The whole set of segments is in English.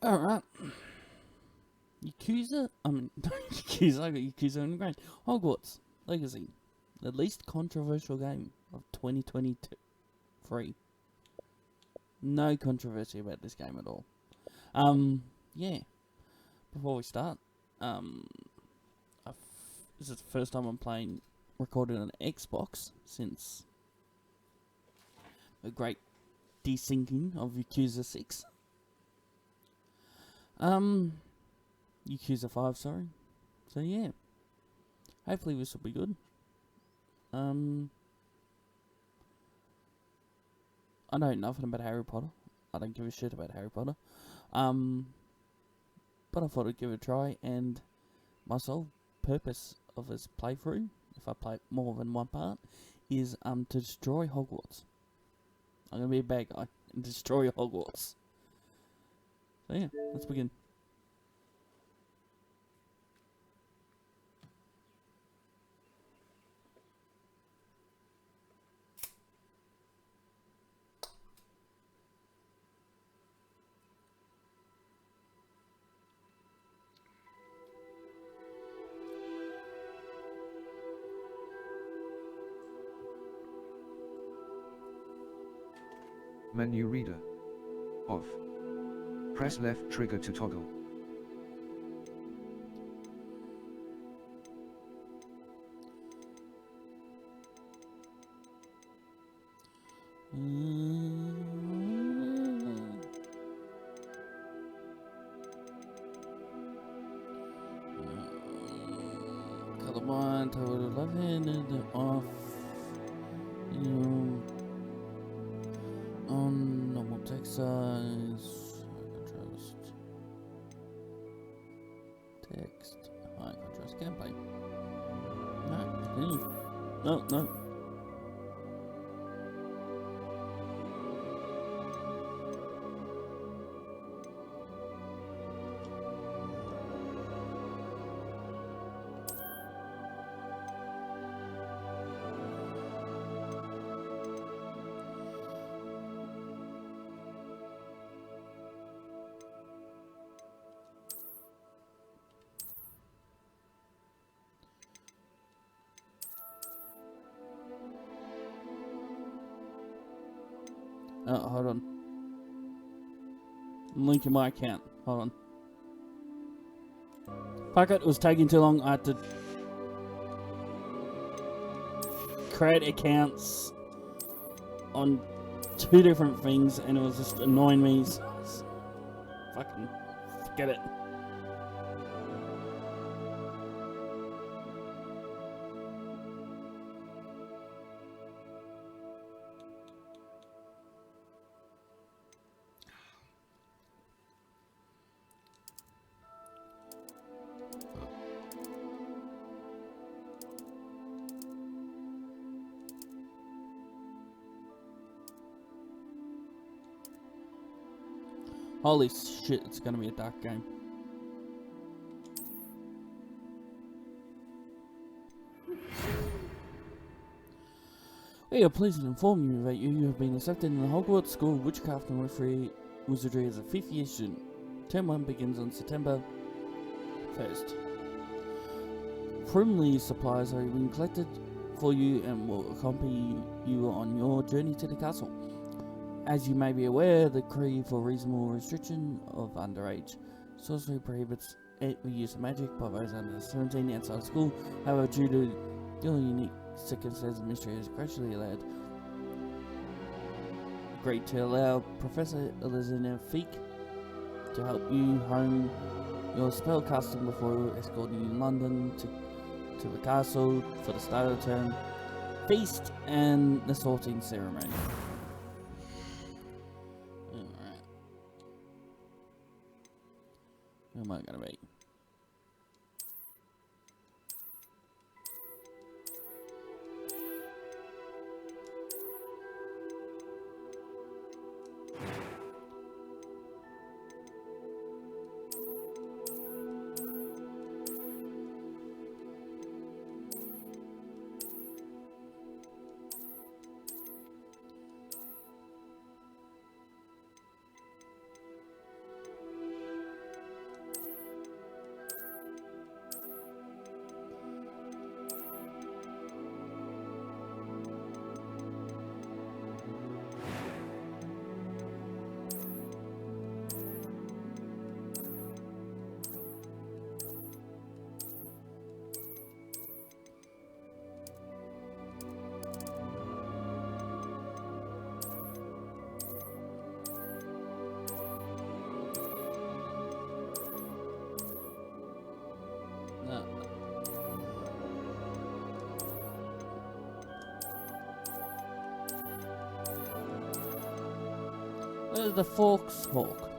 Alright. Yakuza? Yakuza, I got Yakuza in the brain. Hogwarts Legacy. The least controversial game of 2023. No controversy about this game at all. Yeah. Before we start, this is the first time I'm recording on an Xbox since the great desyncing of Yakuza 6. Yakuza 5, sorry. So yeah. Hopefully this will be good. I know nothing about Harry Potter. I don't give a shit about Harry Potter. But I thought I'd give it a try, and my sole purpose of this playthrough, if I play more than one part, is to destroy Hogwarts. I'm gonna be a bad guy and destroy Hogwarts. So yeah, let's begin. Menu reader. Off. Press left trigger to toggle. Colorblind, total left-handed, off. On normal text size, high contrast. Text, high contrast gameplay. No. Oh, hold on. I'm linking my account. Hold on. It was taking too long. I had to create accounts on 2 different things, and it was just annoying me. So fucking forget it. Holy shit, it's gonna be a dark game. We are pleased to inform you that you have been accepted in the Hogwarts School of Witchcraft and Wizardry as a 5th year student. Term 1 begins on September 1st. Primly supplies are being collected for you and will accompany you on your journey to the castle. As you may be aware, the decree for reasonable restriction of underage sorcery prohibits the use of magic by those under 17 outside school. However, due to your unique circumstances, the ministry has graciously agreed to allow Professor Elizabeth Feek to help you hone your spell casting before escorting you in London to the castle for the start of the term feast and the sorting ceremony. Who am I gonna be? The Forks Hawk.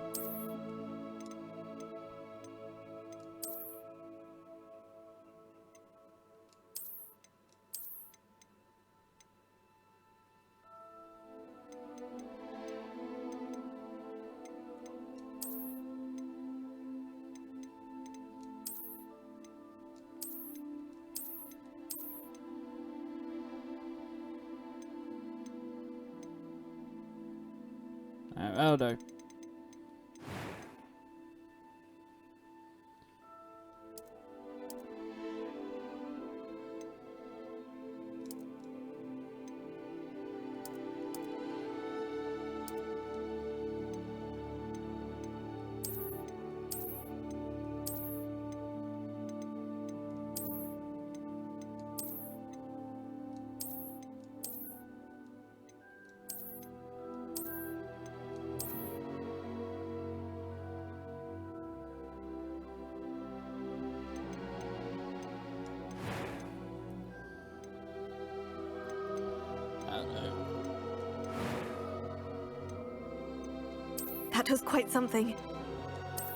That'll do. That was quite something.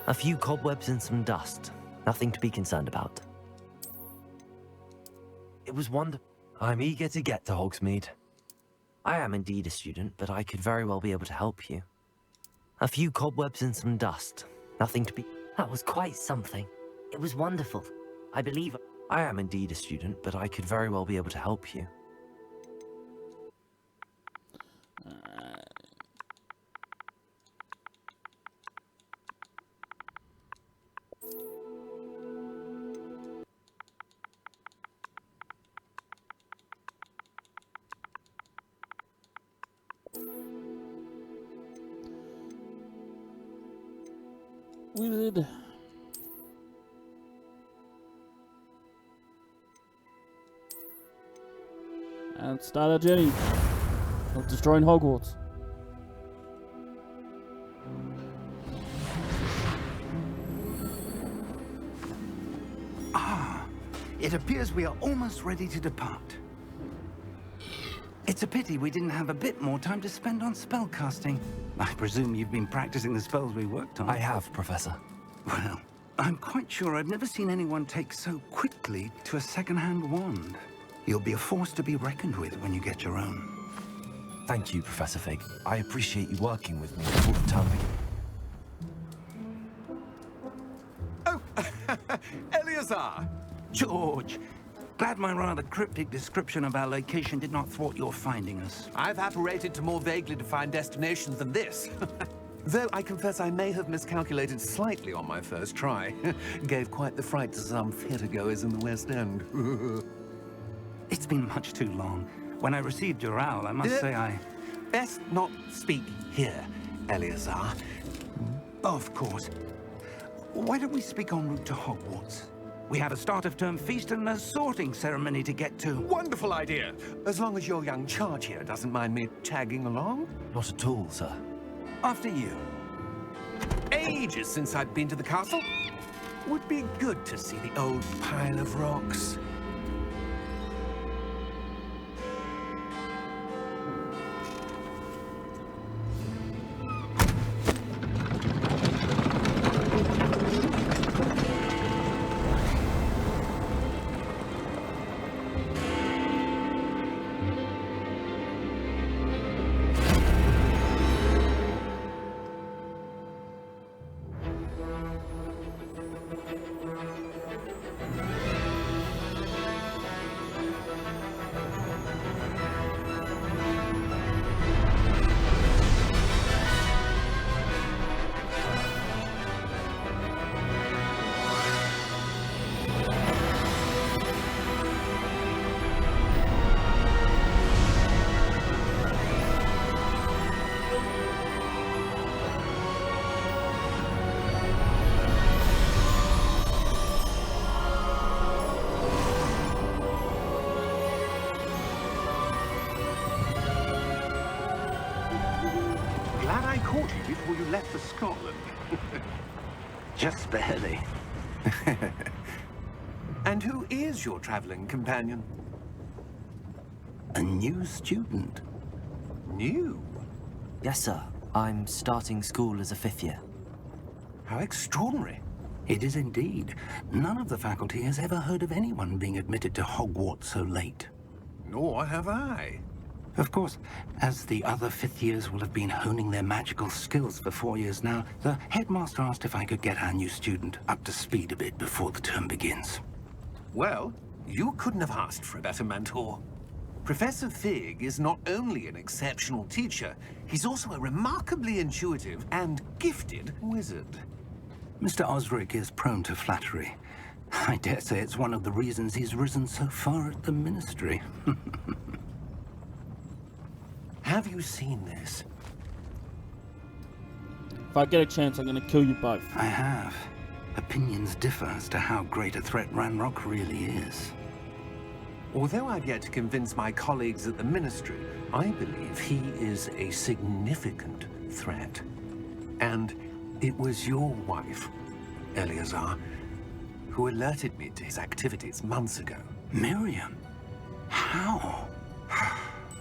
A few cobwebs and some dust. Nothing to be concerned about. It was wonderful. I'm eager to get to Hogsmeade. I am indeed a student, but I could very well be able to help you. A few cobwebs and some dust. Nothing to be... That was quite something. It was wonderful. I believe... I am indeed a student, but I could very well be able to help you. Wizard. And start our journey of destroying Hogwarts. It appears we are almost ready to depart. It's a pity we didn't have a bit more time to spend on spellcasting. I presume you've been practicing the spells we worked on. I have, Professor. Well, I'm quite sure I've never seen anyone take so quickly to a second-hand wand. You'll be a force to be reckoned with when you get your own. Thank you, Professor Fig. I appreciate you working with me all the time. Oh, Eleazar! George! Glad my rather cryptic description of our location did not thwart your finding us. I've apparated to more vaguely defined destinations than this. Though I confess I may have miscalculated slightly on my first try. Gave quite the fright to some theatregoers in the West End. It's been much too long. When I received your owl, I must say I... Best not speak here, Eleazar. Of course. Why don't we speak en route to Hogwarts? We have a start-of-term feast and a sorting ceremony to get to. Wonderful idea. As long as your young charge here doesn't mind me tagging along. Not at all, sir. After you. Ages since I've been to the castle. Would be good to see the old pile of rocks. Glad I caught you before you left for Scotland. Just barely. And who is your traveling companion? A new student. New? Yes, sir. I'm starting school as a 5th year. How extraordinary. It is indeed. None of the faculty has ever heard of anyone being admitted to Hogwarts so late. Nor have I. Of course, as the other 5th years will have been honing their magical skills for 4 years now, the headmaster asked if I could get our new student up to speed a bit before the term begins. Well, you couldn't have asked for a better mentor. Professor Fig is not only an exceptional teacher, he's also a remarkably intuitive and gifted wizard. Mr. Osric is prone to flattery. I dare say it's one of the reasons he's risen so far at the Ministry. Have you seen this? If I get a chance, I'm gonna kill you both. I have. Opinions differ as to how great a threat Ranrock really is. Although I've yet to convince my colleagues at the Ministry, I believe he is a significant threat. And it was your wife, Eleazar, who alerted me to his activities months ago. Miriam? How?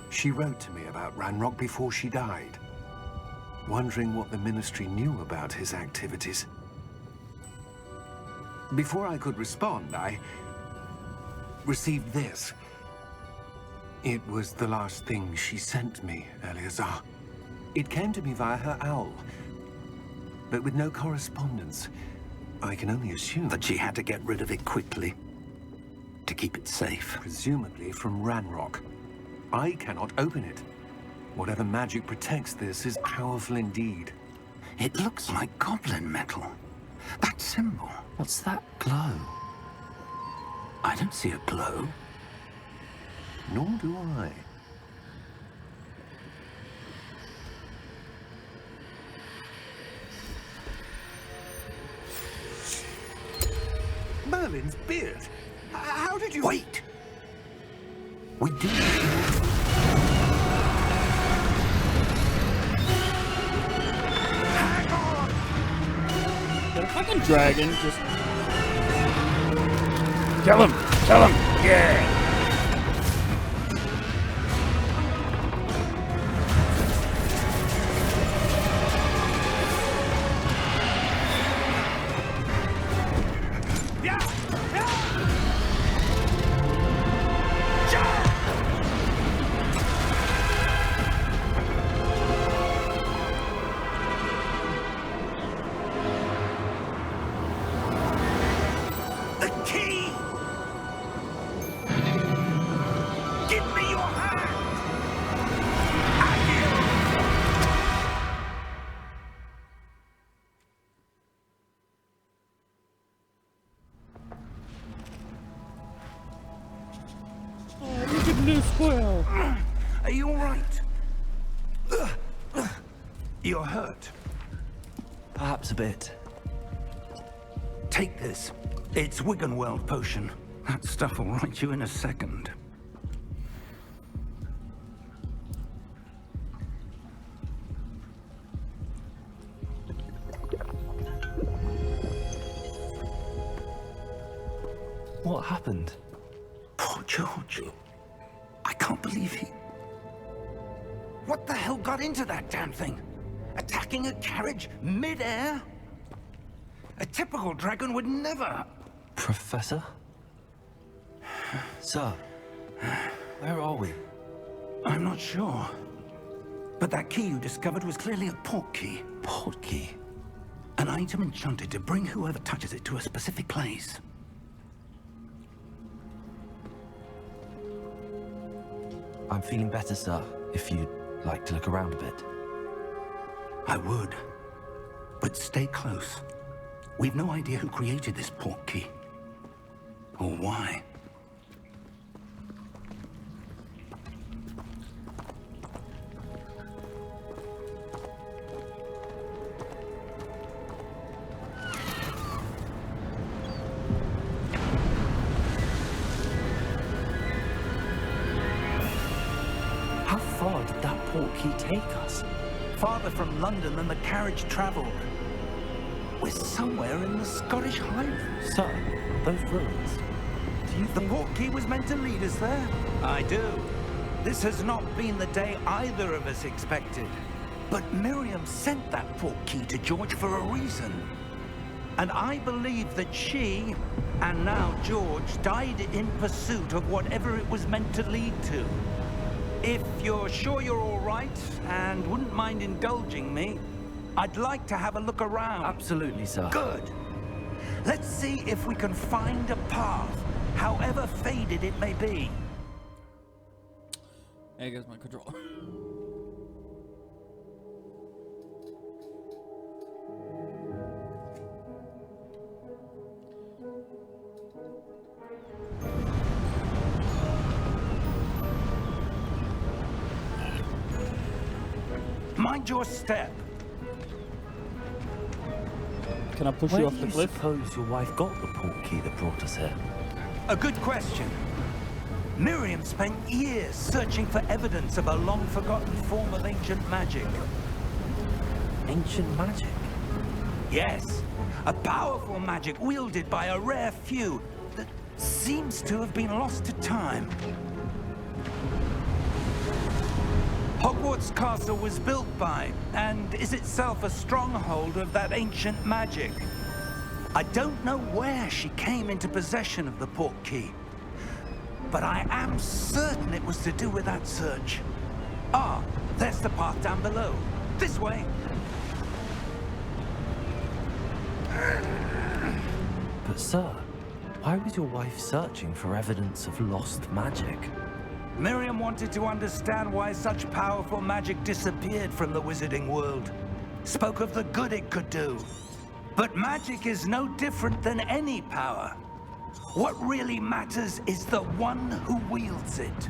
She wrote to me about Ranrock before she died, wondering what the Ministry knew about his activities. Before I could respond, I received this. It was the last thing she sent me, Eleazar. It came to me via her owl, but with no correspondence. I can only assume That she had to get rid of it quickly to keep it safe. presumably from Ranrock. I cannot open it. Whatever magic protects this is powerful indeed. It looks like goblin metal. That symbol. What's that glow? I don't see a glow. Nor do I. Merlin's beard. How did you... Wait! We do. Got a fucking dragon, just... Kill him! Kill him! Yeah! Look at this squirrel! Are you all right? You're hurt. Perhaps a bit. Take this. It's Wiggenweld potion. That stuff will right you in a second. What happened? Poor George. I can't believe he... What the hell got into that damn thing? Attacking a carriage mid-air? A typical dragon would never... Professor? Sir, where are we? I'm not sure. But that key you discovered was clearly a port key. Port key? An item enchanted to bring whoever touches it to a specific place. I'm feeling better, sir, if you'd like to look around a bit. I would. But stay close. We've no idea who created this port key. Or why. How far did that port key take us? Farther from London than the carriage travelled. We're somewhere in the Scottish Highlands. Sir, those ruins. Do you The think... port key was meant to lead us there. I do. This has not been the day either of us expected. But Miriam sent that portkey to George for a reason. And I believe that she, and now George, died in pursuit of whatever it was meant to lead to. If you're sure you're all right, and wouldn't mind indulging me, I'd like to have a look around. Absolutely, sir. Good. Let's see if we can find a path, however faded it may be. There goes my controller. Mind your step. Can I push Where you do off the you cliff? suppose your wife got the portkey that brought us here? A good question. Miriam spent years searching for evidence of a long-forgotten form of ancient magic. Ancient magic? Yes, a powerful magic wielded by a rare few that seems to have been lost to time. Hogwarts Castle was built by, and is itself a stronghold of that ancient magic. I don't know where she came into possession of the portkey, but I am certain it was to do with that search. Ah, there's the path down below. This way. But sir, why was your wife searching for evidence of lost magic? Miriam wanted to understand why such powerful magic disappeared from the wizarding world. Spoke of the good it could do. But magic is no different than any power. What really matters is the one who wields it.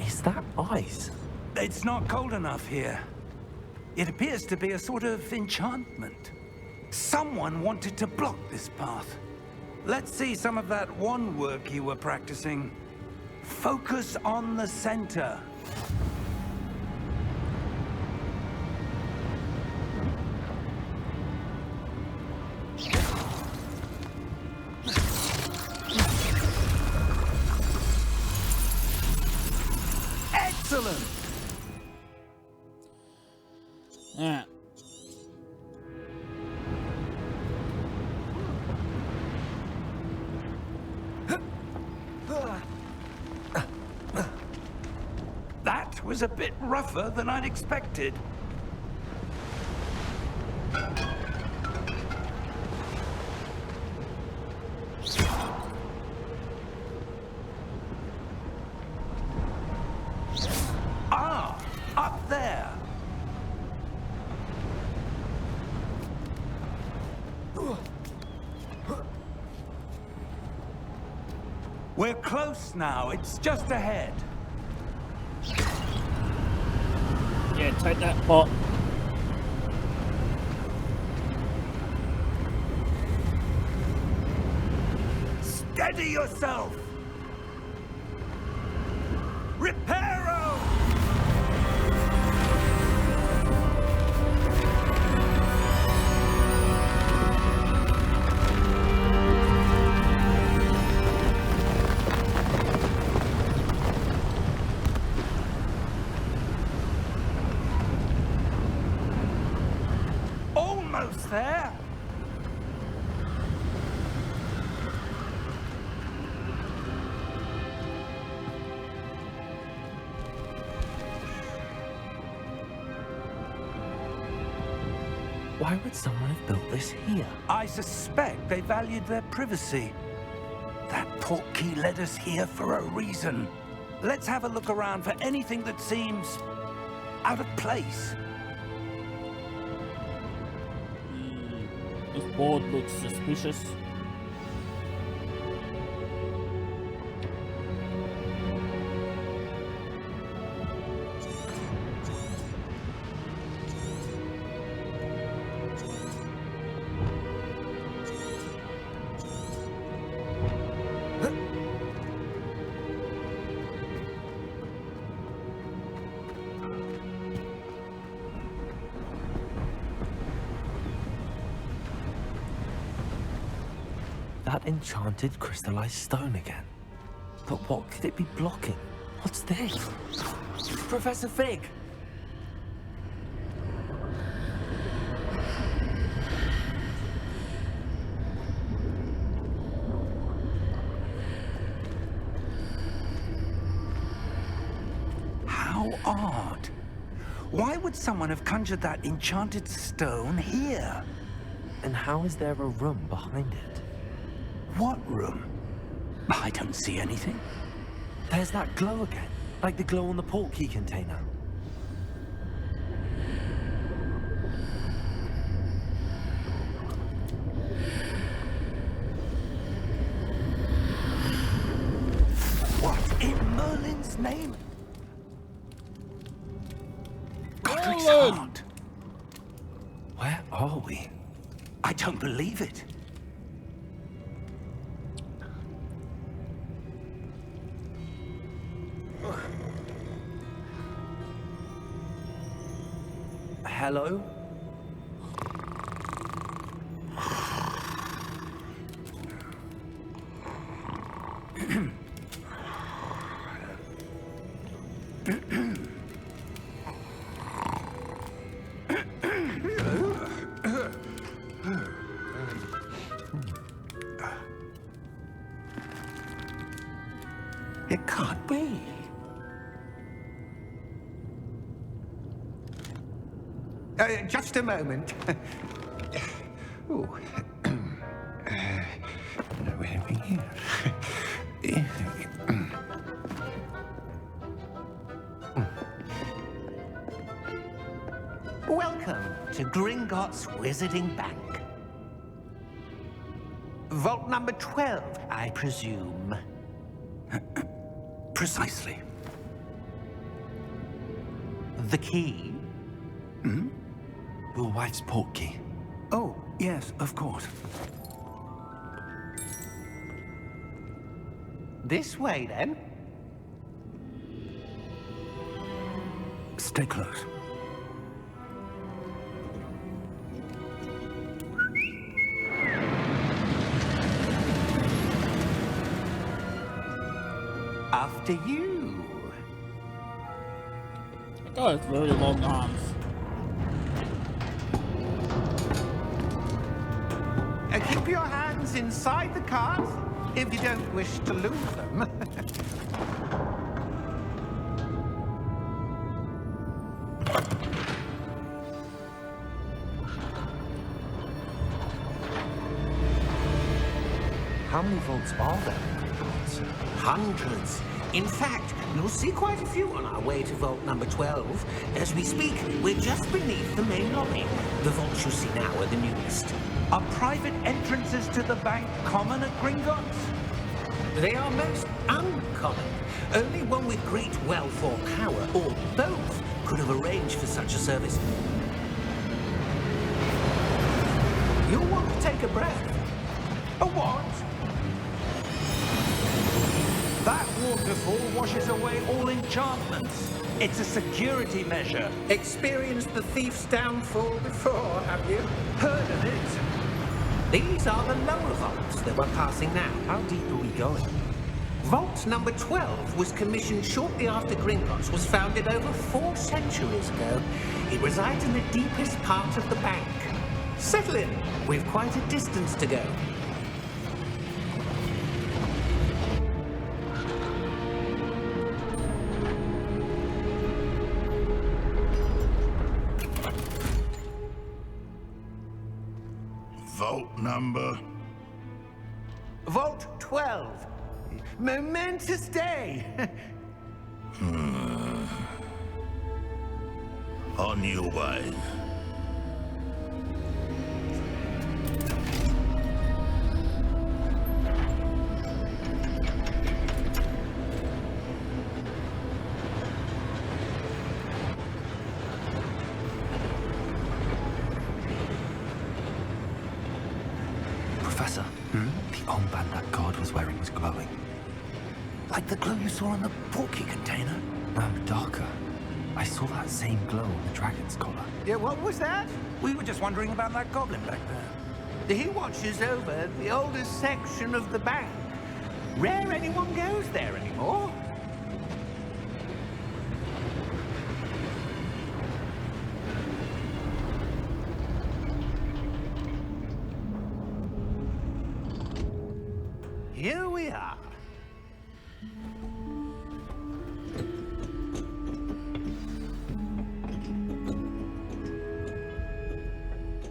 Is that ice? It's not cold enough here. It appears to be a sort of enchantment. Someone wanted to block this path. Let's see some of that wand work you were practicing. Focus on the center. Excellent! Yeah. That was a bit rougher than I'd expected. Ah, up there. We're close now. It's just ahead. Yeah, take that pot. Steady yourself! Reparo! Almost there! Why would someone have built this here? I suspect they valued their privacy. That portkey led us here for a reason. Let's have a look around for anything that seems out of place. This board looks suspicious. That enchanted crystallized stone again. But what could it be blocking? What's this? Professor Fig! How odd. Why would someone have conjured that enchanted stone here? And how is there a room behind it? What room? I don't see anything. There's that glow again, like the glow on the portkey container. What in Merlin's name? Godric's Merlin! heart. Where are we? I don't believe it. Hello? It can't be. Just a moment. Ooh. Where are we here? Welcome to Gringotts Wizarding Bank. Vault number 12, I presume. Precisely. The key? Your wife's portkey. Oh, yes, of course. This way, then. Stay close. After you. That guy has very long arms. Keep your hands inside the cart if you don't wish to lose them. How many vaults are there? Hundreds. In fact, you'll see quite a few on our way to vault number 12. As we speak, we're just beneath the main lobby. The vaults you see now are the newest. Are private entrances to the bank common at Gringotts? They are most uncommon. Only one with great wealth or power, or both, could have arranged for such a service. You'll want to take a breath. A what? That waterfall washes away all enchantments. It's a security measure. Experienced the thief's downfall before, have you? Heard of it? These are the lower vaults that we're passing now. How deep are we going? Vault number 12 was commissioned shortly after Gringotts was founded over 4 centuries ago. It resides in the deepest part of the bank. Settle in. We've quite a distance to go. Vault number? Vault 12. Momentous day. On your way. Professor, the armband that guard was wearing was glowing. Like the glow you saw in the portkey container? No, darker. I saw that same glow on the dragon's collar. Yeah, what was that? We were just wondering about that goblin back there. He watches over the oldest section of the bank. Rare anyone goes there anymore. here we are.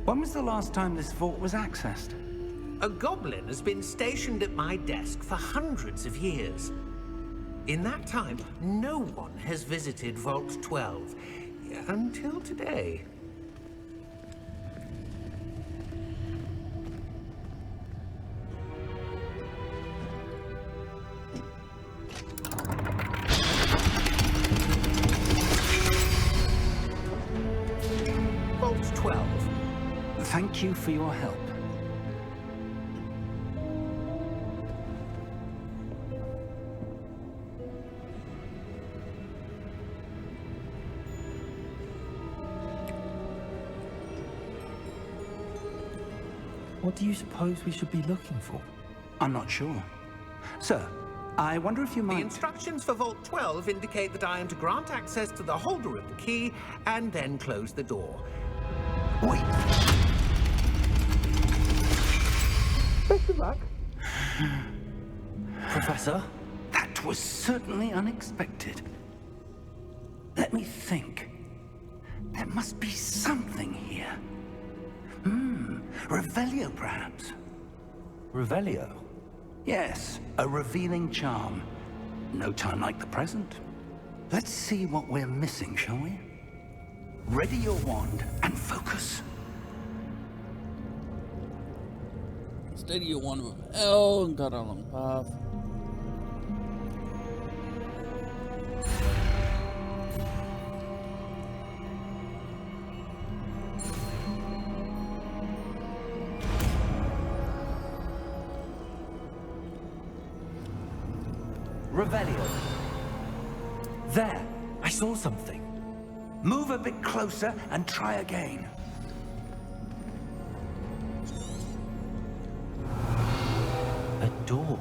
When was the last time this vault was accessed? A goblin has been stationed at my desk for hundreds of years. In that time, no one has visited Vault 12 until today. Vault 12. Thank you for your help. What do you suppose we should be looking for? I'm not sure. Sir, I wonder if you The might... instructions for Vault 12 indicate that I am to grant access to the holder of the key and then close the door. Wait! Best of luck. Professor? That was certainly unexpected. Let me think. There must be something here. Revelio, perhaps? Revelio? Yes, a revealing charm. No time like the present. Let's see what we're missing, shall we? Ready your wand and focus. Steady your wand with L and cut along path. Revelio. There! I saw something. Move a bit closer and try again. A door.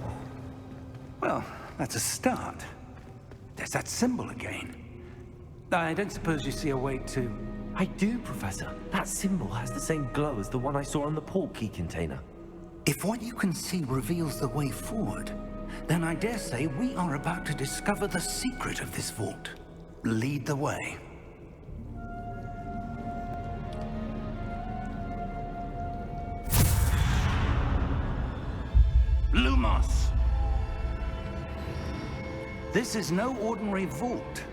Well, that's a start. There's that symbol again. I don't suppose you see a way to... I do, Professor. That symbol has the same glow as the one I saw on the port key container. If what you can see reveals the way forward, then I dare say we are about to discover the secret of this vault. Lead the way. Lumos! This is no ordinary vault.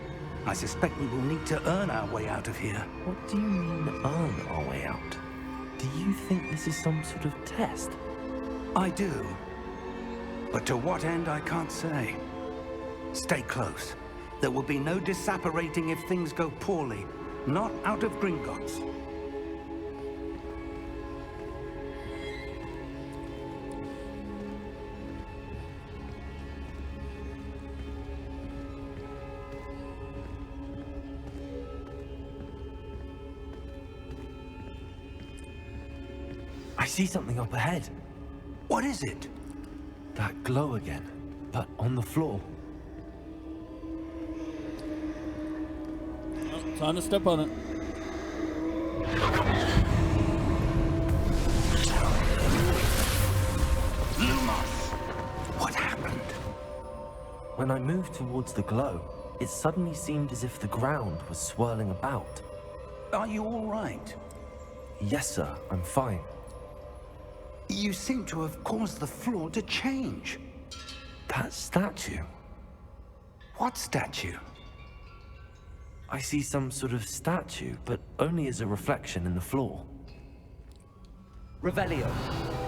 I suspect we will need to earn our way out of here. What do you mean, earn our way out? Do you think this is some sort of test? I do. But to what end, I can't say. Stay close. There will be no disapparating if things go poorly. Not out of Gringotts. I see something up ahead. What is it? That glow again, but on the floor. Oh, time to step on it. Lumos! What happened? When I moved towards the glow, it suddenly seemed as if the ground was swirling about. Are you all right? Yes, sir, I'm fine. You seem to have caused the floor to change. That statue. What statue? I see some sort of statue, but only as a reflection in the floor. Revelio,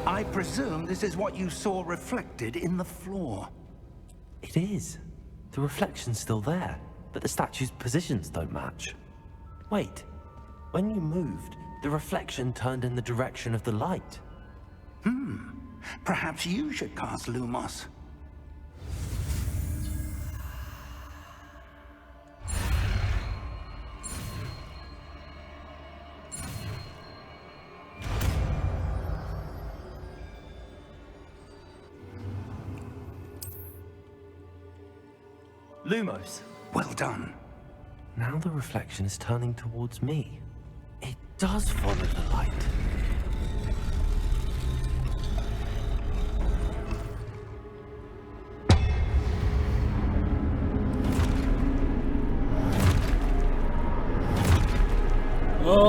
I presume this is what you saw reflected in the floor. It is. The reflection's still there, but the statue's positions don't match. Wait, when you moved, the reflection turned in the direction of the light. Perhaps you should cast Lumos. Lumos! Well done. Now the reflection is turning towards me. It does follow the light.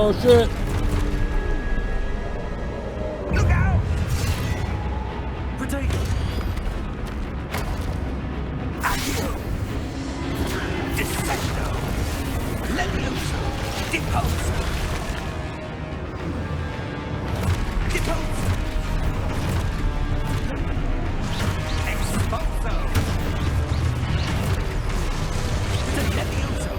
Oh shit! Look out! Potato! Accio! Descendo! Levioso! Deposo! Deposo! Expulso! Levioso!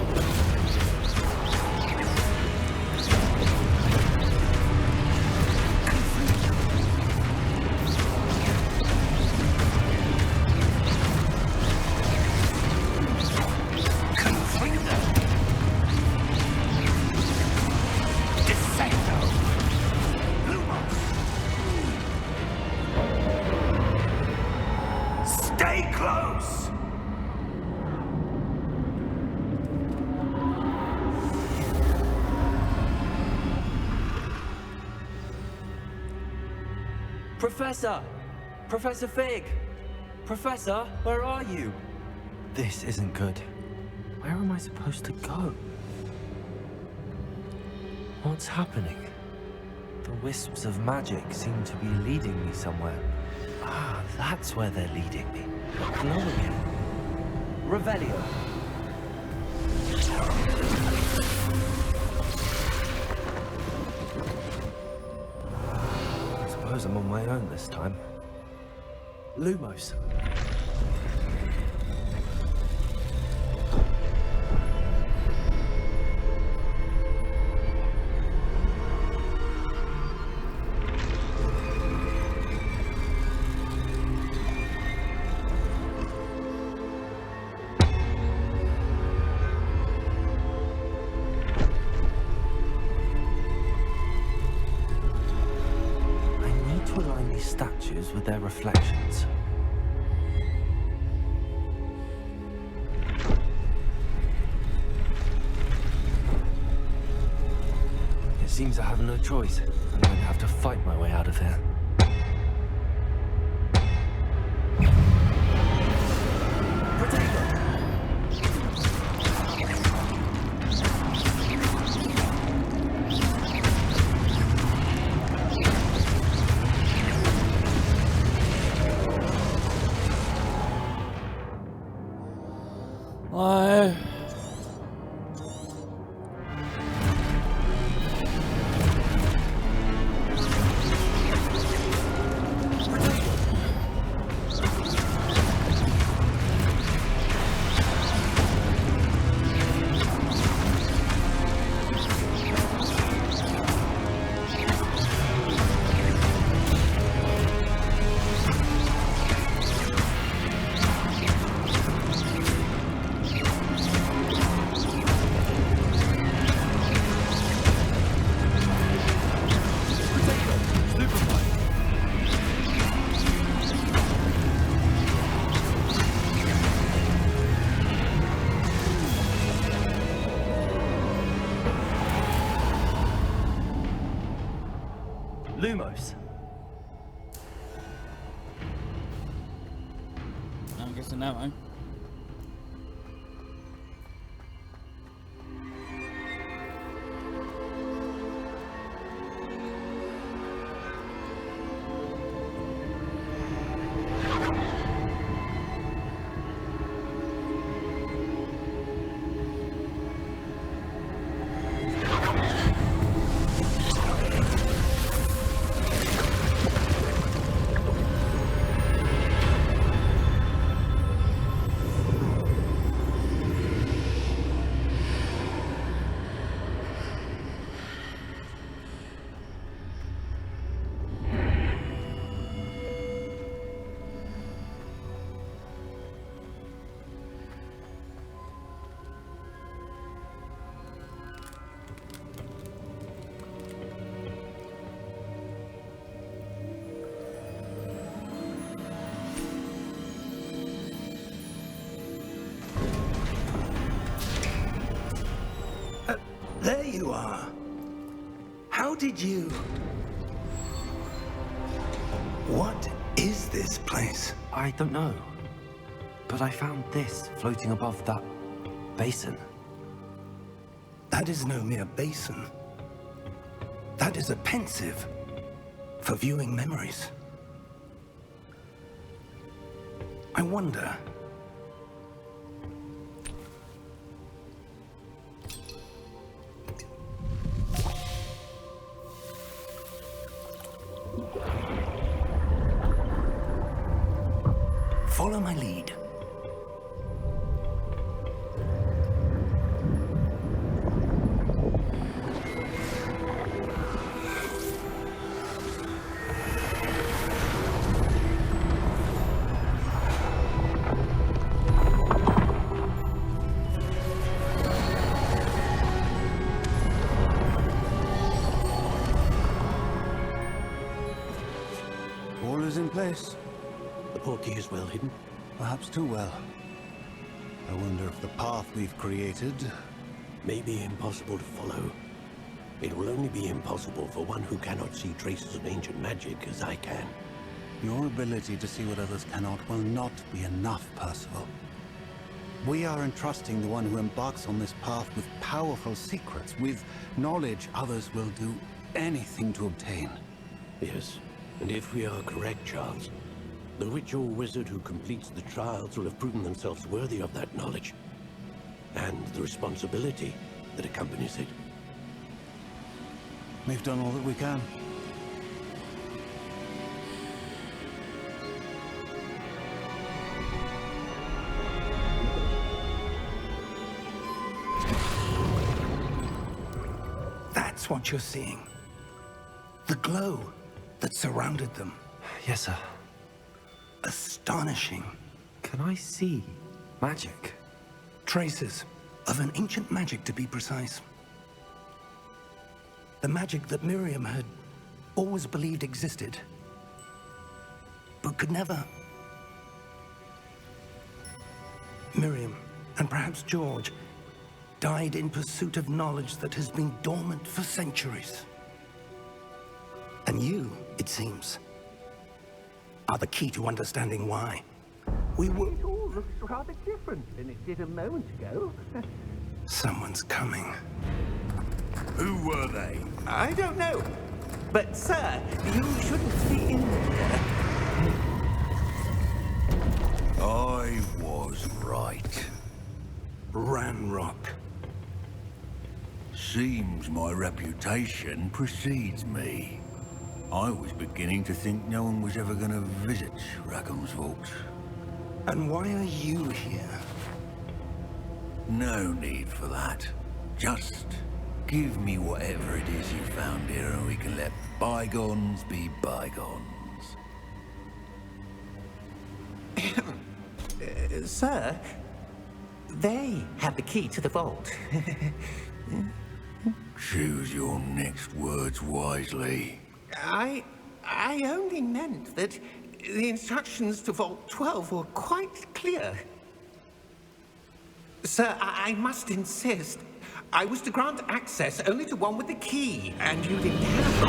Confringo! Descendo! Lumos! Stay close! Professor! Professor Fig! Professor, where are you? This isn't good. Where am I supposed to go? What's happening? The wisps of magic seem to be leading me somewhere. Ah, that's where they're leading me. Hello again. Revelio. I suppose I'm on my own this time. Lumos. Statues with their reflections. It seems I have no choice. I'm going to have to fight my way out of here. Lumos. I'm guessing that one. There you are. How did you... What is this place? I don't know. But I found this floating above that basin. That is no mere basin. That is a pensive for viewing memories. I wonder... Follow my lead. All is in place. The portkey is well hidden. Perhaps too well. I wonder if the path we've created... May be impossible to follow. It will only be impossible for one who cannot see traces of ancient magic as I can. Your ability to see what others cannot will not be enough, Percival. We are entrusting the one who embarks on this path with powerful secrets, with knowledge others will do anything to obtain. Yes, and if we are correct, Charles, the witch or wizard who completes the trials will have proven themselves worthy of that knowledge, and the responsibility that accompanies it. We've done all that we can. That's what you're seeing. The glow that surrounded them. Yes, sir. Astonishing. Can I see magic? Traces of an ancient magic, to be precise. The magic that Miriam had always believed existed, but could never. Miriam, and perhaps George, died in pursuit of knowledge that has been dormant for centuries. And you, it seems, are the key to understanding why. We were... It all looks rather different than it did a moment ago. Someone's coming. Who were they? I don't know. But, sir, you shouldn't be in there. I was right. Ranrock. Seems my reputation precedes me. I was beginning to think no one was ever going to visit Rackham's vault. And why are you here? No need for that. Just give me whatever it is you found here and we can let bygones be bygones. Sir, they have the key to the vault. Choose your next words wisely. I only meant that the instructions to Vault 12 were quite clear. Sir, I must insist. I was to grant access only to one with the key, and you didn't have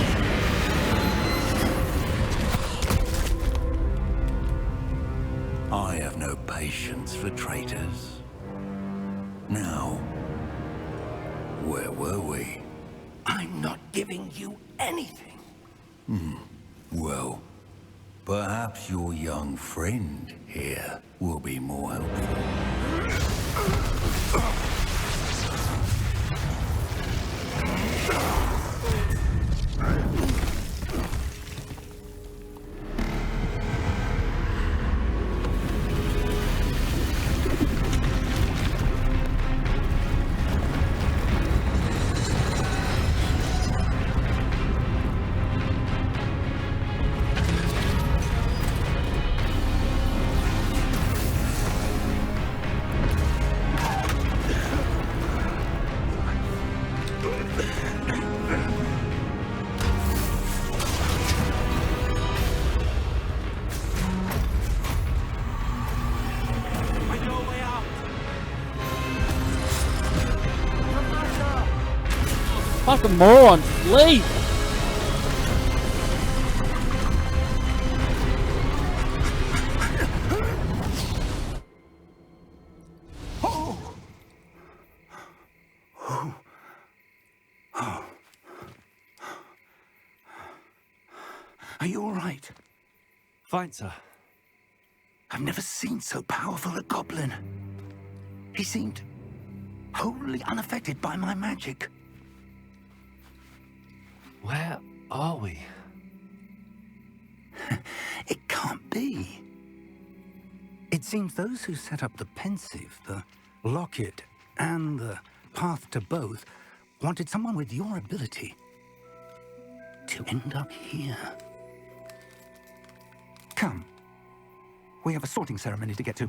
one. I have no patience for traitors. Now, where were we? I'm not giving you anything. Well, perhaps your young friend here will be more helpful. Fucking moron, leave! Are you all right? Fine, sir. I've never seen so powerful a goblin. He seemed wholly unaffected by my magic. Where are we? It can't be. It seems those who set up the pensive, the locket, and the path to both wanted someone with your ability to end up here. Come. We have a sorting ceremony to get to.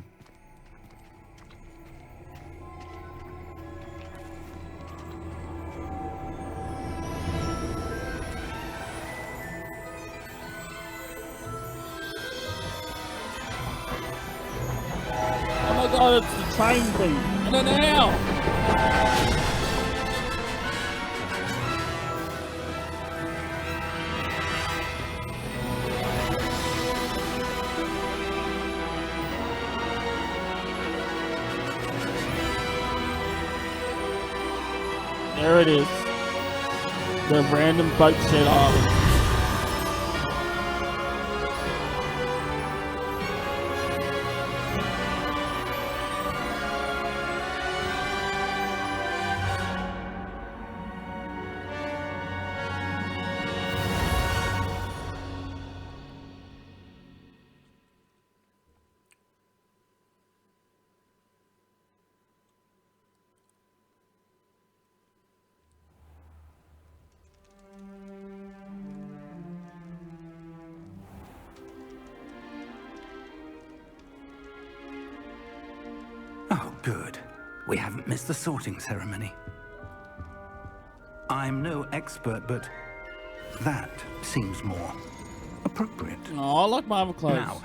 Oh my god, it's the train thing. In an hour. There it is. The random boat shed island. Oh, good. We haven't missed the sorting ceremony. I'm no expert, but that seems more appropriate. Oh, I like my other clothes. Now,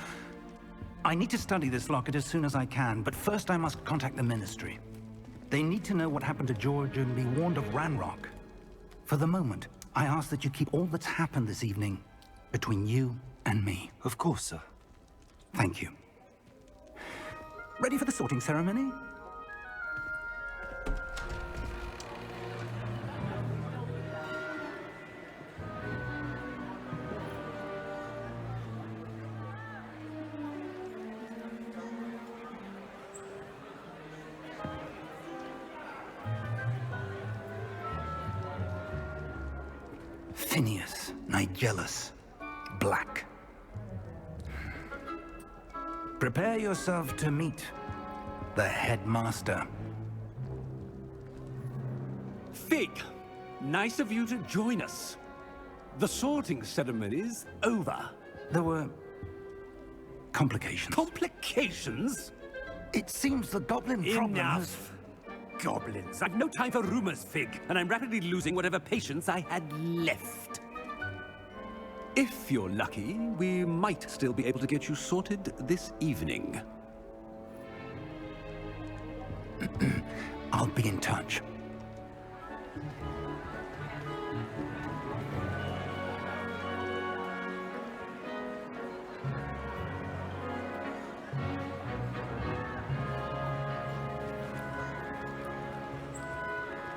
I need to study this locket as soon as I can, but first I must contact the Ministry. They need to know what happened to George and be warned of Ranrock. For the moment, I ask that you keep all that's happened this evening between you and me. Of course, sir. Thank you. Ready for the sorting ceremony? Phineas, Nigellus, Black. Prepare yourself to meet the headmaster. Fig, nice of you to join us. The sorting ceremony's over. There were complications. Complications? It seems the goblin problem has... Enough! Goblins. I've no time for rumors, Fig, and I'm rapidly losing whatever patience I had left. If you're lucky, we might still be able to get you sorted this evening. I'll be in touch.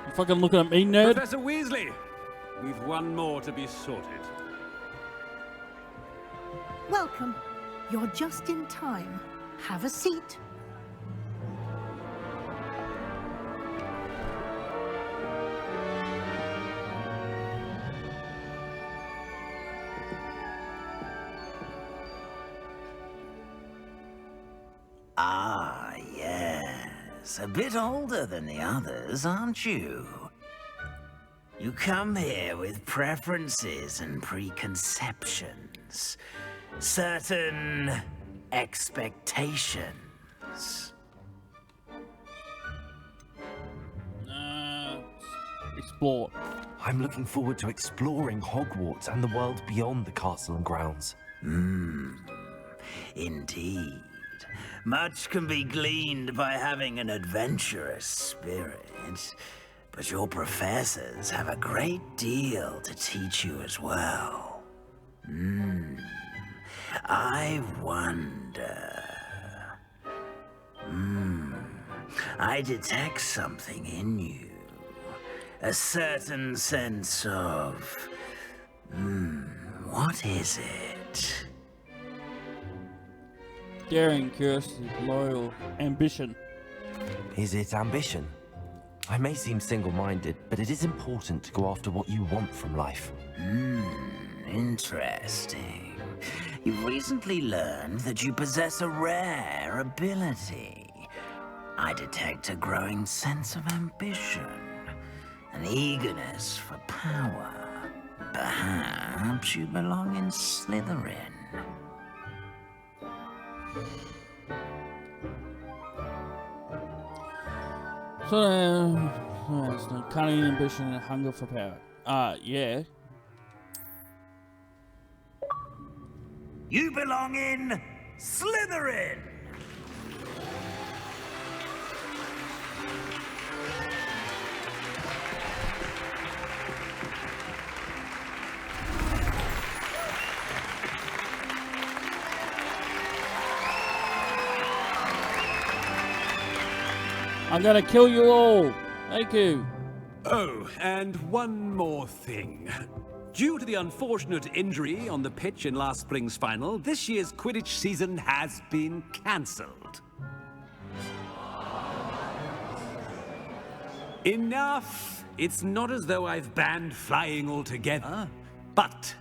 You fucking looking at me, nerd? Professor Weasley, we've one more to be sorted. Welcome. You're just in time. Have a seat. Ah, yes. A bit older than the others, aren't you? You come here with preferences and preconceptions. Certain expectations. Explore. I'm looking forward to exploring Hogwarts and the world beyond the castle and grounds. Indeed. Much can be gleaned by having an adventurous spirit, but your professors have a great deal to teach you as well. I wonder... I detect something in you. A certain sense of... What is it? Daring, curiosity, loyal, ambition. Is it ambition? I may seem single-minded, but it is important to go after what you want from life. Interesting. You've recently learned that you possess a rare ability. I detect a growing sense of ambition, an eagerness for power. Perhaps you belong in Slytherin. So, there's no cunning, ambition, and hunger for power. Yeah. You belong in Slytherin! I'm gonna kill you all. Thank you. Oh, and one more thing. Due to the unfortunate injury on the pitch in last spring's final, this year's Quidditch season has been cancelled. Enough! It's not as though I've banned flying altogether. But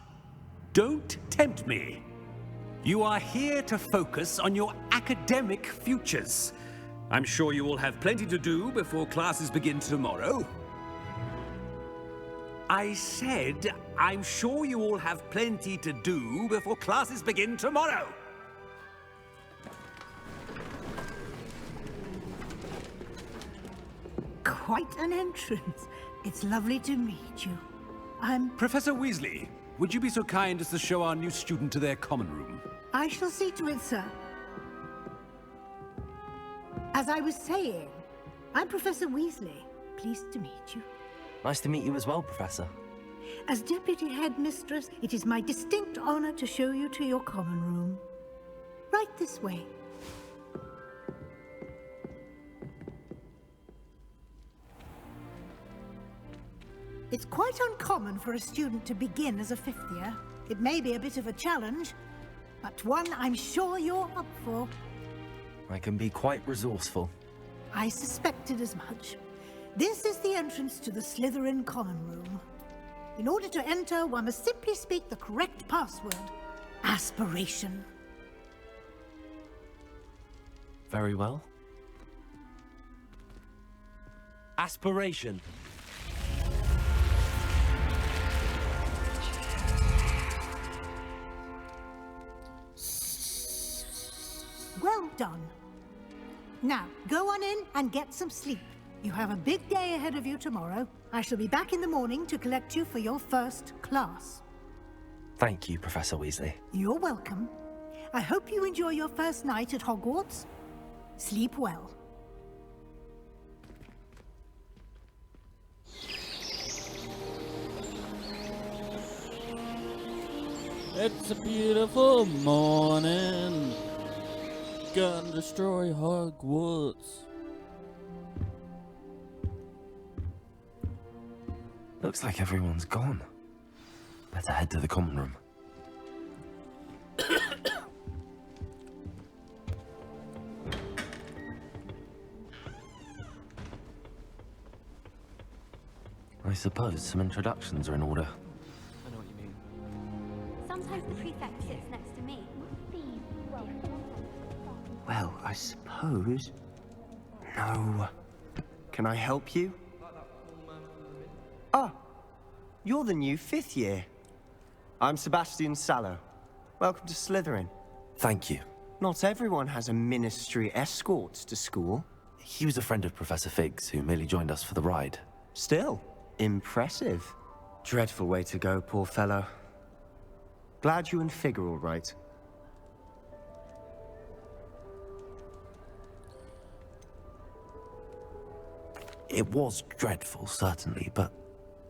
don't tempt me. You are here to focus on your academic futures. I'm sure you will have plenty to do before classes begin tomorrow. I said, I'm sure you all have plenty to do before classes begin tomorrow. Quite an entrance. It's lovely to meet you. I'm... Professor Weasley, would you be so kind as to show our new student to their common room? I shall see to it, sir. As I was saying, I'm Professor Weasley. Pleased to meet you. Nice to meet you as well, Professor. As Deputy Headmistress, it is my distinct honor to show you to your common room. Right this way. It's quite uncommon for a student to begin as a fifth year. It may be a bit of a challenge, but one I'm sure you're up for. I can be quite resourceful. I suspected as much. This is the entrance to the Slytherin common room. In order to enter, one must simply speak the correct password. Aspiration. Very well. Aspiration. Well done. Now, go on in and get some sleep. You have a big day ahead of you tomorrow. I shall be back in the morning to collect you for your first class. Thank you, Professor Weasley. You're welcome. I hope you enjoy your first night at Hogwarts. Sleep well. It's a beautiful morning. Gonna destroy Hogwarts. Looks like everyone's gone. Better head to the common room. I suppose some introductions are in order. I know what you mean. Sometimes the prefect sits next to me. Well, I suppose... No. Can I help you? Ah, you're the new fifth year. I'm Sebastian Sallow. Welcome to Slytherin. Thank you. Not everyone has a ministry escort to school. He was a friend of Professor Fig's who merely joined us for the ride. Still, impressive. Dreadful way to go, poor fellow. Glad you and Fig are all right. It was dreadful, certainly, but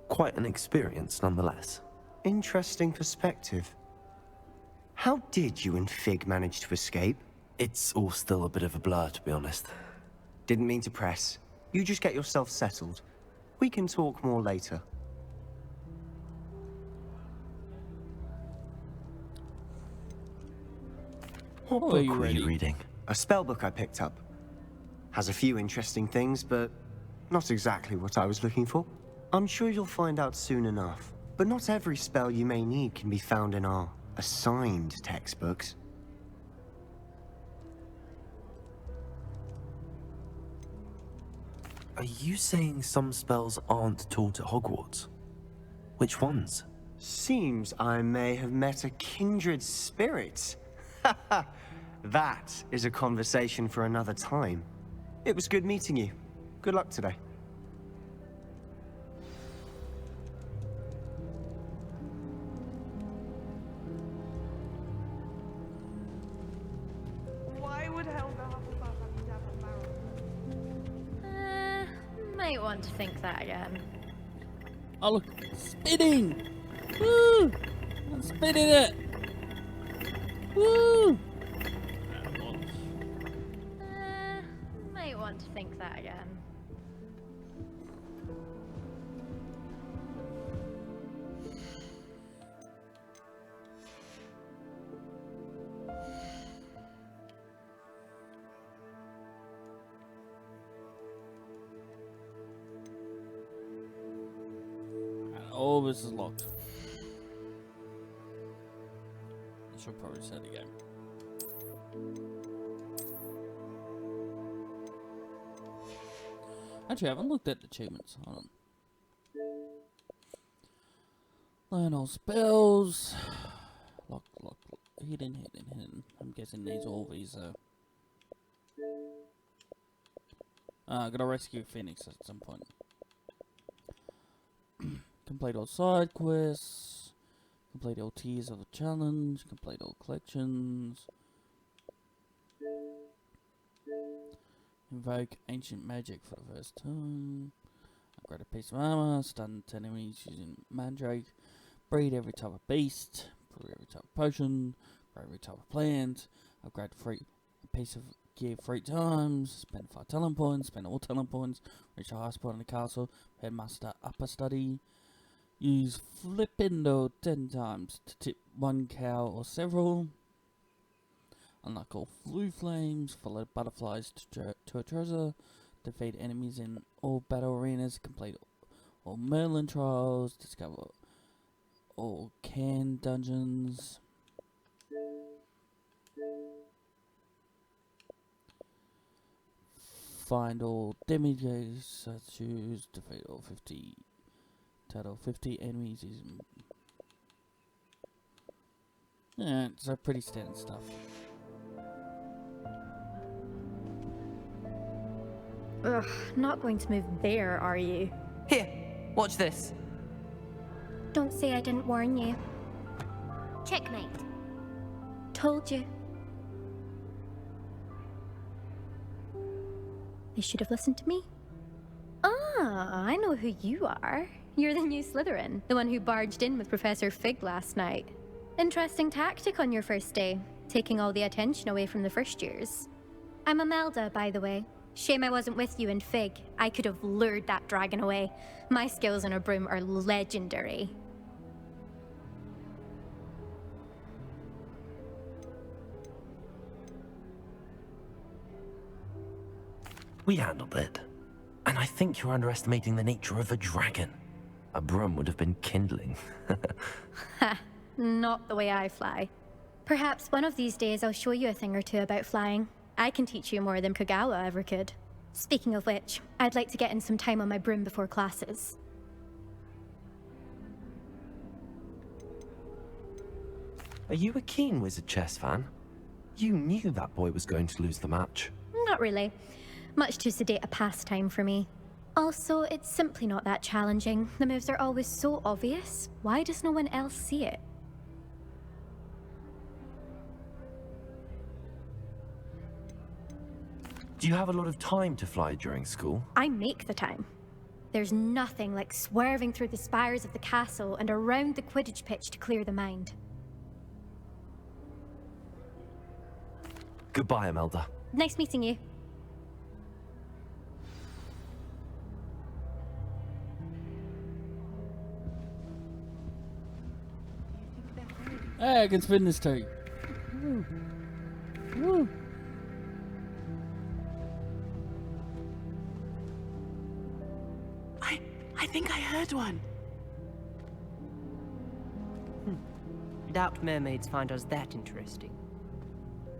quite an experience nonetheless. Interesting perspective. How did you and Fig manage to escape? It's all still a bit of a blur, to be honest. Didn't mean to press. You just get yourself settled. We can talk more later. What Oh, are book you were ready? you reading? A spell book I picked up. Has a few interesting things, but not exactly what I was looking for. I'm sure you'll find out soon enough. But not every spell you may need can be found in our assigned textbooks. Are you saying some spells aren't taught at Hogwarts? Which ones? Seems I may have met a kindred spirit. That is a conversation for another time. It was good meeting you. Good luck today. Why would Helga Hufflepuff have to have a barrel? Might want to think that again. Oh look, spinning! Woo! I'm spinning it! Woo! Might want to think that again. All this is locked. I should probably set the game. Actually, I haven't looked at the achievements. Hold on. Learn all spells. Lock. Hidden. I'm guessing these all these I gotta rescue Phoenix at some point. Complete all side quests. Complete all tiers of the challenge. Complete all collections. Invoke ancient magic for the first time. Upgrade a piece of armor. Stun 10 enemies using mandrake. Breed every type of beast. Brew every type of potion. Grow every type of plant. Upgrade a piece of gear 3 times. Spend 5 talent points. Spend all talent points. Reach the highest point in the castle. Headmaster upper study. Use Flipindo 10 times to tip 1 cow or several. Unlock all blue flames. Follow butterflies to a treasure. Defeat enemies in all battle arenas. Complete all Merlin trials. Discover all can dungeons. Find all demigods. Choose. Defeat all 50. Total 50 enemies using. Yeah, so pretty standard stuff. Ugh, not going to move there, are you? Here, watch this. Don't say I didn't warn you. Checkmate. Told you. They should have listened to me. Ah, I know who you are. You're the new Slytherin, the one who barged in with Professor Fig last night. Interesting tactic on your first day, taking all the attention away from the first years. I'm Imelda, by the way. Shame I wasn't with you in Fig. I could have lured that dragon away. My skills on a broom are legendary. We handled it. And I think you're underestimating the nature of a dragon. A broom would have been kindling. Ha, not the way I fly. Perhaps one of these days I'll show you a thing or two about flying. I can teach you more than Kagawa ever could. Speaking of which, I'd like to get in some time on my broom before classes. Are you a keen wizard chess fan? You knew that boy was going to lose the match. Not really. Much too sedate a pastime for me. Also, it's simply not that challenging. The moves are always so obvious. Why does no one else see it? Do you have a lot of time to fly during school? I make the time. There's nothing like swerving through the spires of the castle and around the Quidditch pitch to clear the mind. Goodbye, Imelda. Nice meeting you. Hey, I can spin this too. Woo. I think I heard one. Doubt mermaids find us that interesting.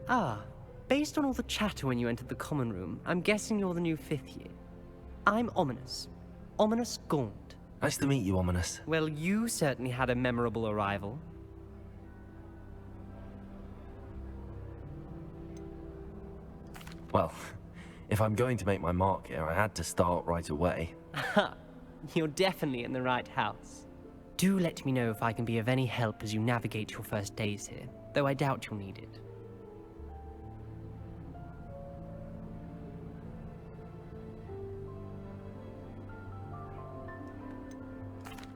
Ah, based on all the chatter when you entered the common room, I'm guessing you're the new 5th year. I'm Ominous. Ominous Gaunt. Nice to meet you, Ominous. Well, you certainly had a memorable arrival. Well, if I'm going to make my mark here, I had to start right away. Aha, you're definitely in the right house. Do let me know if I can be of any help as you navigate your first days here, though I doubt you'll need it.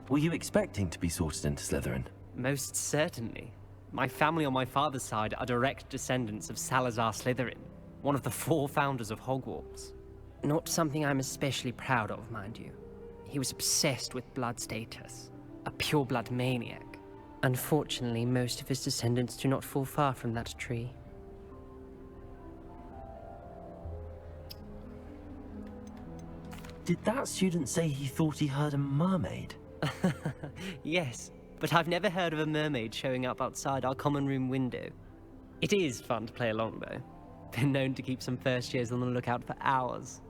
Were you expecting to be sorted into Slytherin? Most certainly. My family on my father's side are direct descendants of Salazar Slytherin, one of the 4 founders of Hogwarts. Not something I'm especially proud of, mind you. He was obsessed with blood status, a pure-blood maniac. Unfortunately, most of his descendants do not fall far from that tree. Did that student say he thought he heard a mermaid? Yes, but I've never heard of a mermaid showing up outside our common room window. It is fun to play along, though. Been known to keep some first years on the lookout for hours.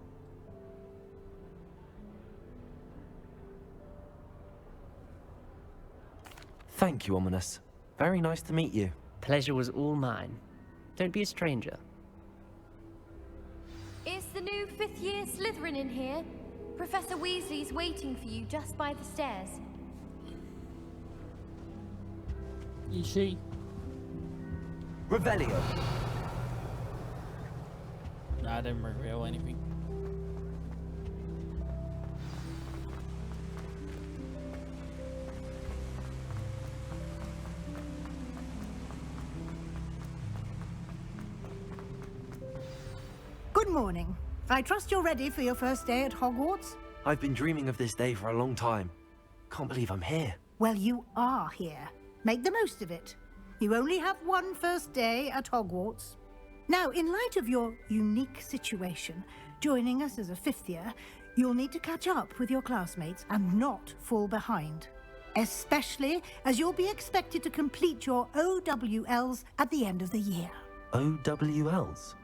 Thank you, Ominous. Very nice to meet you. Pleasure was all mine. Don't be a stranger. Is the new 5th year Slytherin in here? Professor Weasley's waiting for you just by the stairs. Is she? Revelio. No, I didn't reveal anything. Good morning. I trust you're ready for your first day at Hogwarts? I've been dreaming of this day for a long time. Can't believe I'm here. Well, you are here. Make the most of it. You only have one first day at Hogwarts. Now, in light of your unique situation, joining us as a 5th year, you'll need to catch up with your classmates and not fall behind. Especially as you'll be expected to complete your OWLs at the end of the year. OWLs?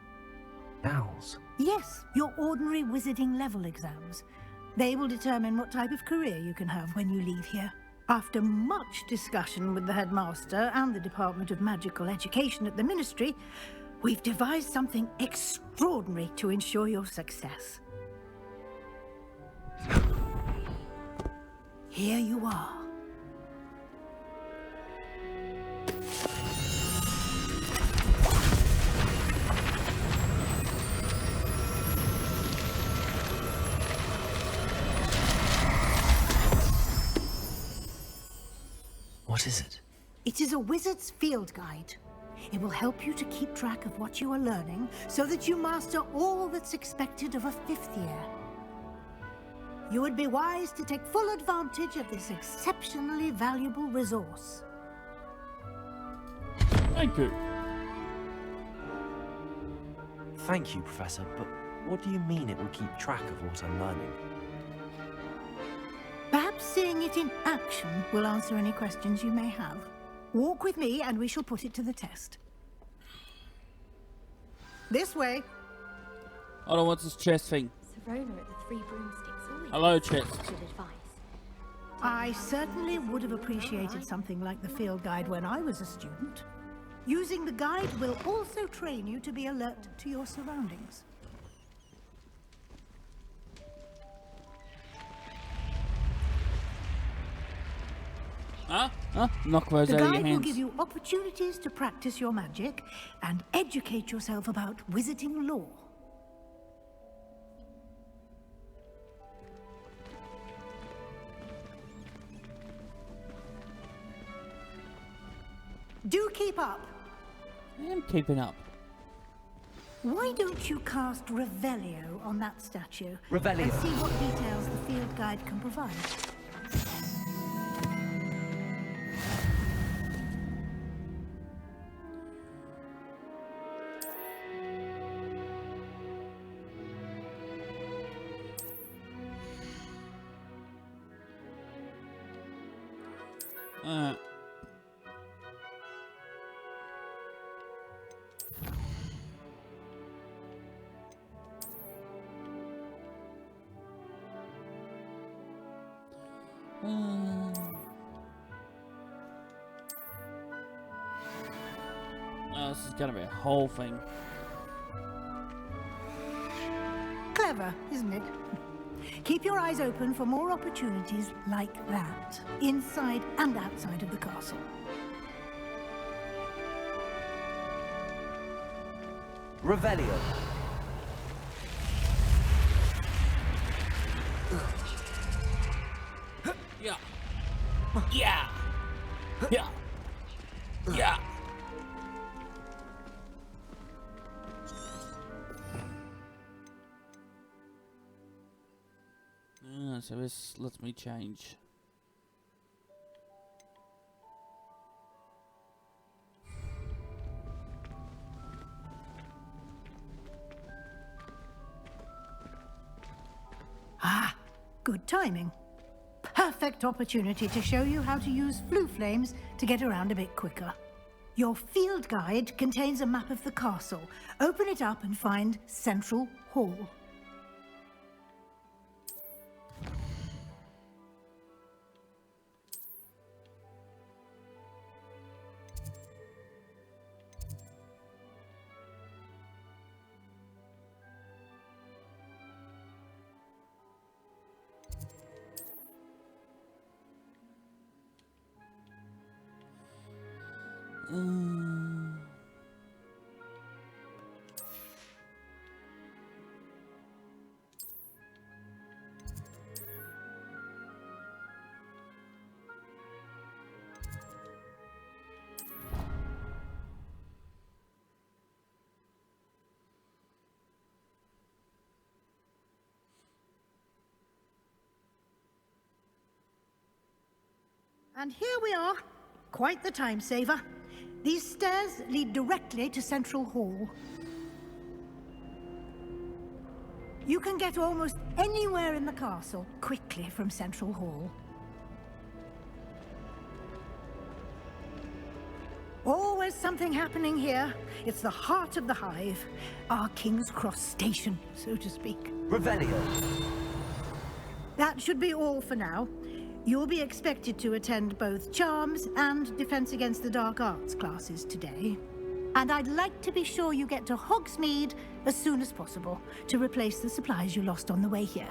Owls? Yes, your ordinary wizarding level exams. They will determine what type of career you can have when you leave here. After much discussion with the headmaster and the Department of Magical Education at the Ministry, we've devised something extraordinary to ensure your success. Here you are. What is it? It is a wizard's field guide. It will help you to keep track of what you are learning so that you master all that's expected of a 5th year. You would be wise to take full advantage of this exceptionally valuable resource. Thank you. Thank you, Professor, but what do you mean it will keep track of what I'm learning? Perhaps seeing it in action will answer any questions you may have. Walk with me and we shall put it to the test. This way. I don't want this chest thing. Serona at the Three Broomsticks always Hello, chest. good advice. I certainly would have appreciated something like the field guide when I was a student. Using the guide will also train you to be alert to your surroundings. Huh? Knock those The out of your guide will hands. give you opportunities to practice your magic and educate yourself about wizarding lore. Do keep up. I am keeping up. Why don't you cast Revelio on that statue? Revelio. And see what details the field guide can provide. This is gonna be a whole thing. Clever, isn't it? Keep your eyes open for more opportunities like that, inside and outside of the castle. Revelio. Yeah. Yeah. Yeah. Yeah. So this lets me change. Ah, good timing. Perfect opportunity to show you how to use flue flames to get around a bit quicker. Your field guide contains a map of the castle. Open it up and find Central Hall. And here we are. Quite the time saver. These stairs lead directly to Central Hall. You can get almost anywhere in the castle quickly from Central Hall. Always something happening here. It's the heart of the hive. Our King's Cross station, so to speak. Revelio. That should be all for now. You'll be expected to attend both Charms and Defense Against the Dark Arts classes today. And I'd like to be sure you get to Hogsmeade as soon as possible to replace the supplies you lost on the way here.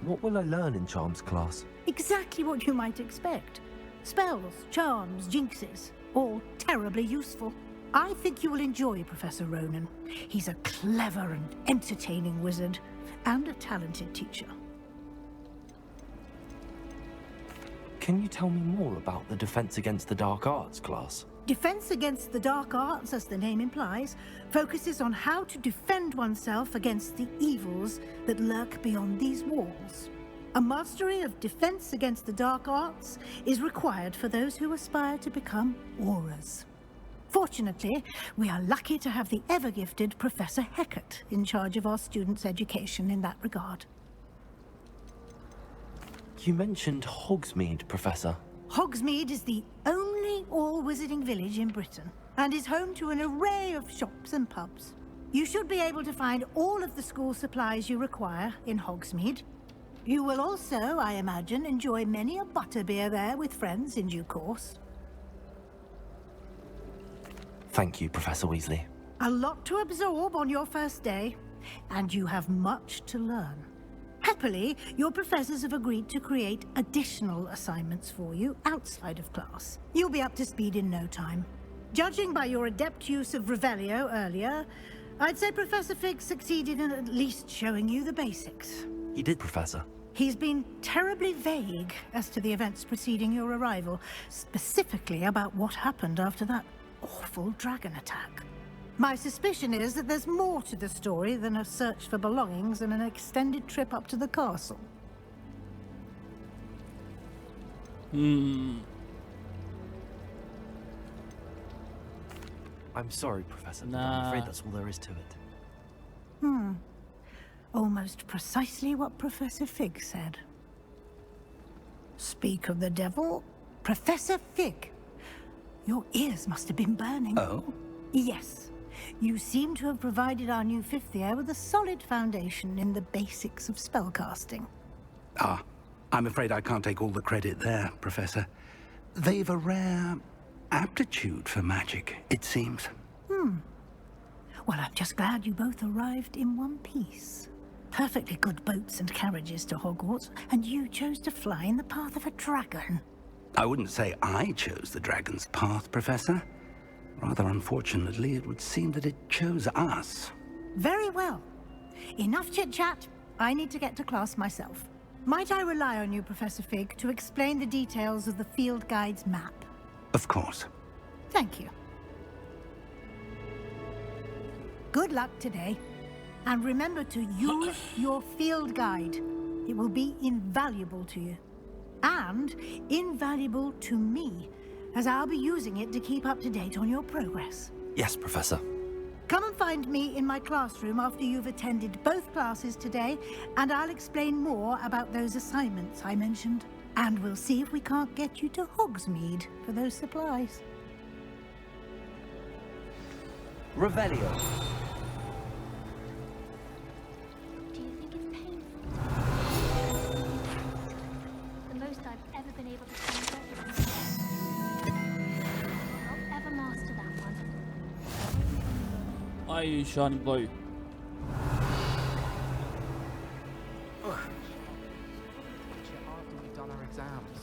What will I learn in Charms class? Exactly what you might expect. Spells, charms, jinxes, all terribly useful. I think you will enjoy Professor Ronan. He's a clever and entertaining wizard, and a talented teacher. Can you tell me more about the Defense Against the Dark Arts class? Defense Against the Dark Arts, as the name implies, focuses on how to defend oneself against the evils that lurk beyond these walls. A mastery of Defense Against the Dark Arts is required for those who aspire to become Aurors. Fortunately, we are lucky to have the ever-gifted Professor Hecat in charge of our students' education in that regard. You mentioned Hogsmeade, Professor. Hogsmeade is the only all-wizarding village in Britain, and is home to an array of shops and pubs. You should be able to find all of the school supplies you require in Hogsmeade. You will also, I imagine, enjoy many a butterbeer there with friends in due course. Thank you, Professor Weasley. A lot to absorb on your first day, and you have much to learn. Happily, your professors have agreed to create additional assignments for you outside of class. You'll be up to speed in no time. Judging by your adept use of Revelio earlier, I'd say Professor Fig succeeded in at least showing you the basics. He did, Professor. He's been terribly vague as to the events preceding your arrival, specifically about what happened after that awful dragon attack. My suspicion is that there's more to the story than a search for belongings and an extended trip up to the castle. I'm sorry, Professor, but I'm afraid that's all there is to it. Almost precisely what Professor Fig said. Speak of the devil, Professor Fig. Your ears must have been burning. Oh? Yes. You seem to have provided our new fifth year with a solid foundation in the basics of spellcasting. Ah, I'm afraid I can't take all the credit there, Professor. They've a rare aptitude for magic, it seems. Well, I'm just glad you both arrived in one piece. Perfectly good boats and carriages to Hogwarts, and you chose to fly in the path of a dragon. I wouldn't say I chose the dragon's path, Professor. Rather unfortunately, it would seem that it chose us. Very well. Enough chit-chat. I need to get to class myself. Might I rely on you, Professor Fig, to explain the details of the field guide's map? Of course. Thank you. Good luck today. And remember to use your field guide. It will be invaluable to you. And invaluable to me, as I'll be using it to keep up to date on your progress. Yes, Professor. Come and find me in my classroom after you've attended both classes today, and I'll explain more about those assignments I mentioned. And we'll see if we can't get you to Hogsmeade for those supplies. Revelio. Do you think it's painful? The most I've ever been able to conjure is I'll ever master that one. I use Shining Blue. After we've done our exams.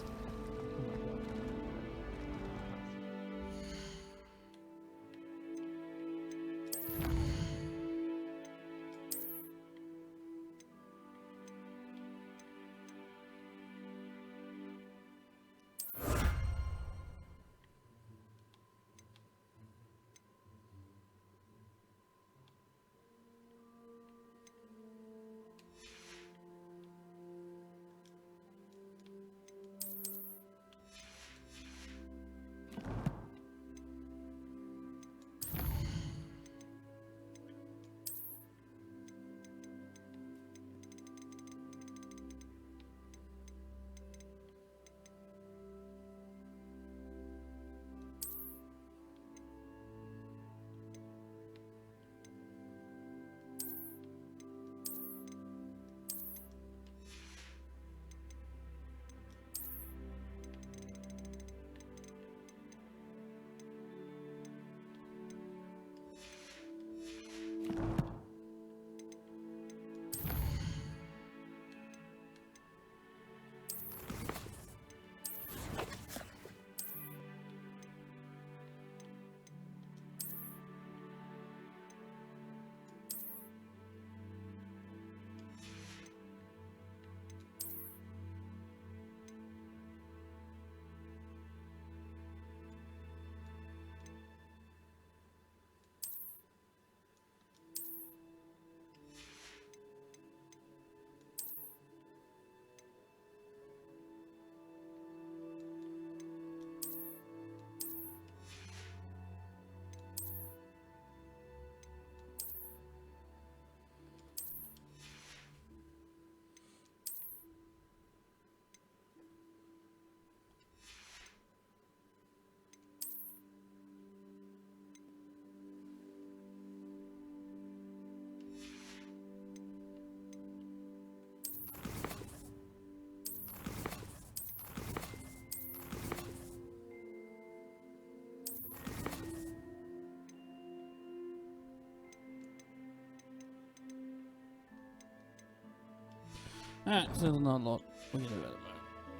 Alright, so there's not a lot we can do about it.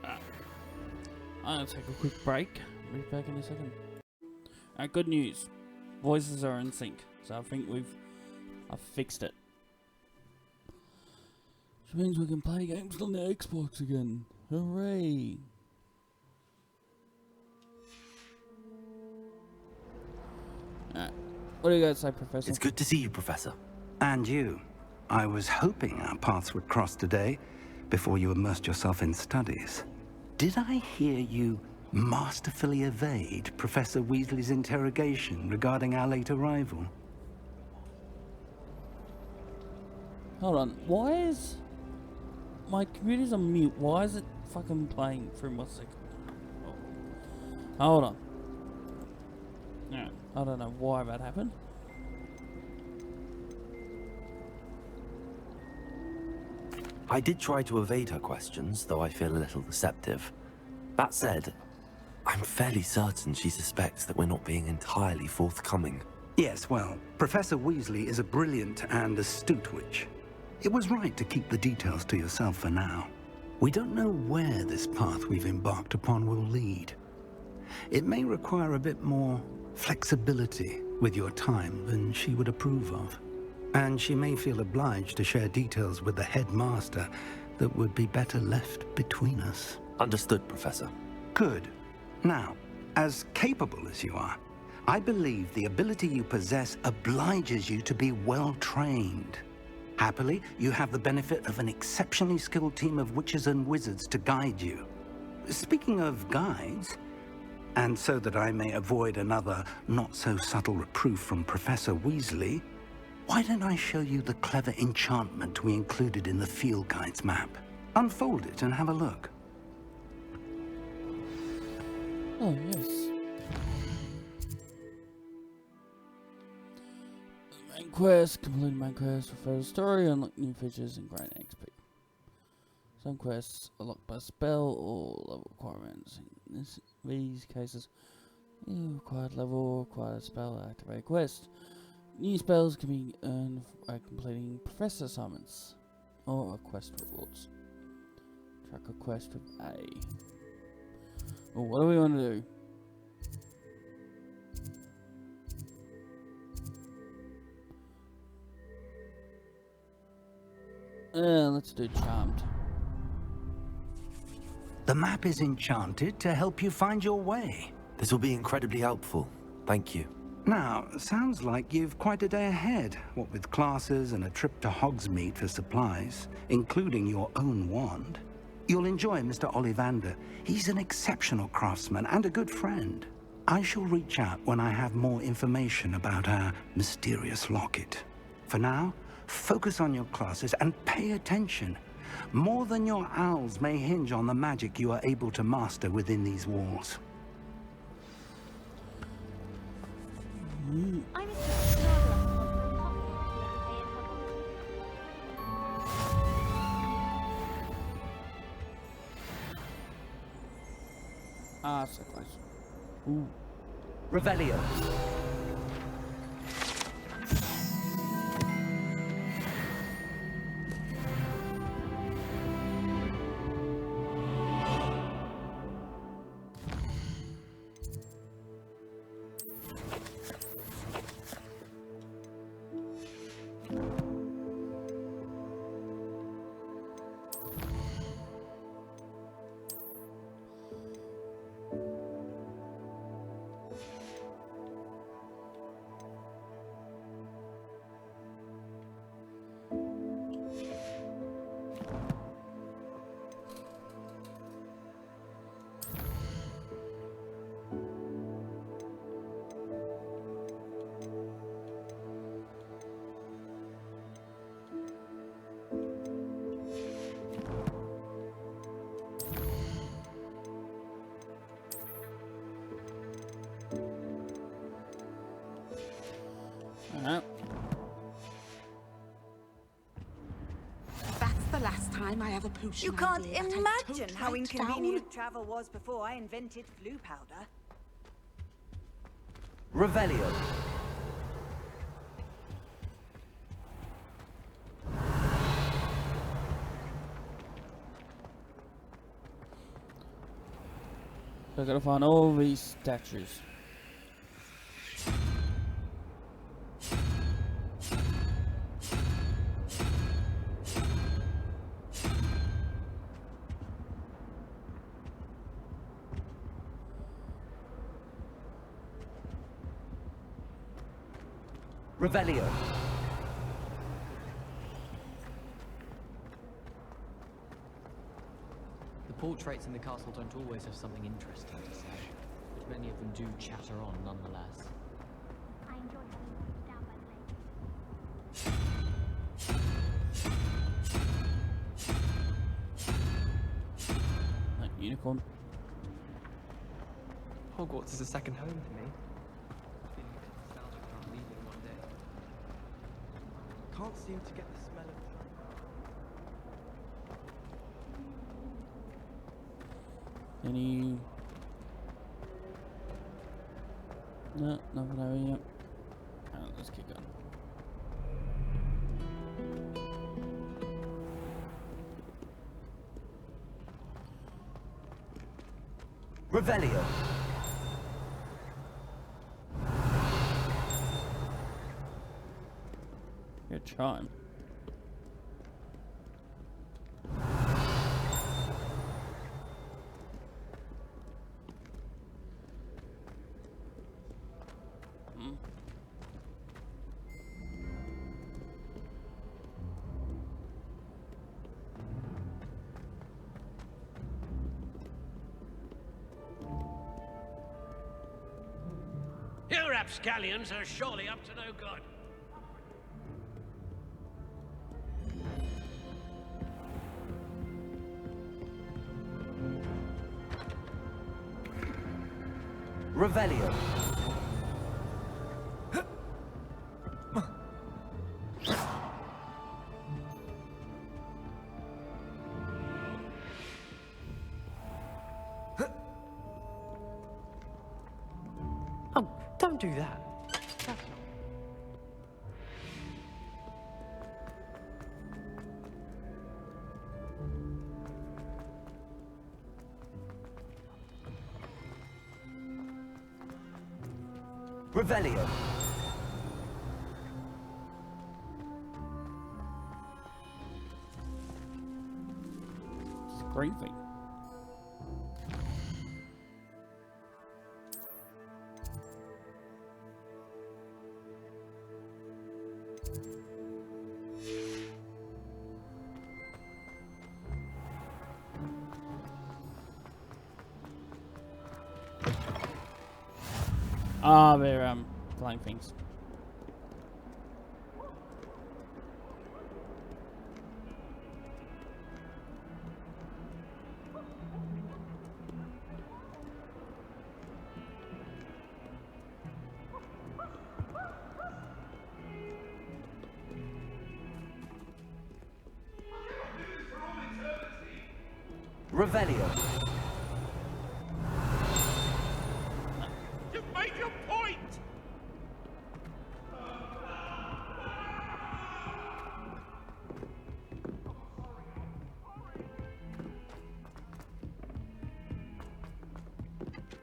Alright. I'm gonna take a quick break. Be back in a second. Alright, good news. Voices are in sync. So I think I've fixed it. Which means we can play games on the Xbox again. Hooray! Alright. What do you guys say, Professor? It's good to see you, Professor. And you. I was hoping our paths would cross today, before you immersed yourself in studies. Did I hear you masterfully evade Professor Weasley's interrogation regarding our late arrival? Hold on, why is... my computer's on mute, why is it fucking playing through my second. Oh. Hold on. Yeah, I don't know why that happened. I did try to evade her questions, though I feel a little deceptive. That said, I'm fairly certain she suspects that we're not being entirely forthcoming. Yes, well, Professor Weasley is a brilliant and astute witch. It was right to keep the details to yourself for now. We don't know where this path we've embarked upon will lead. It may require a bit more flexibility with your time than she would approve of. And she may feel obliged to share details with the headmaster that would be better left between us. Understood, Professor. Good. Now, as capable as you are, I believe the ability you possess obliges you to be well trained. Happily, you have the benefit of an exceptionally skilled team of witches and wizards to guide you. Speaking of guides, and so that I may avoid another not-so-subtle reproof from Professor Weasley, why don't I show you the clever enchantment we included in the field guide's map? Unfold it and have a look. Oh, yes. Main quest, complete main quest, refer to story, unlock new features and gain XP. Some quests are locked by spell or level requirements. In these cases, required level, required spell, activate quest. New spells can be earned by completing professor assignments or quest rewards. Track a quest with A. Well, what do we want to do? Let's do Charmed. The map is enchanted to help you find your way. This will be incredibly helpful. Thank you. Now, sounds like you've quite a day ahead, what with classes and a trip to Hogsmeade for supplies, including your own wand. You'll enjoy Mr. Ollivander. He's an exceptional craftsman and a good friend. I shall reach out when I have more information about our mysterious locket. For now, focus on your classes and pay attention. More than your owls may hinge on the magic you are able to master within these walls. I'm Ah, so close. Ooh. Revelio. That's the last time I have a potion. You can't idea that I imagine tote how right inconvenient down. travel was before I invented flu powder. Revelio. So I gotta find all these statues. Revelio. The portraits in the castle don't always have something interesting to say, but many of them do chatter on nonetheless. I enjoy having walked down by the lake. unicorn. Hogwarts is a second home to me. Feeling a bit nostalgic about leaving one day. Can't seem to get the smell of Any... No, nothing over here. Alright, let's keep going. Revelio. Good chime. You rapscallions are surely up to no good. Revelio. Oh, don't do that. Revelio. It's a green thing. Ah, they're flying things. Revelio. You've made your point!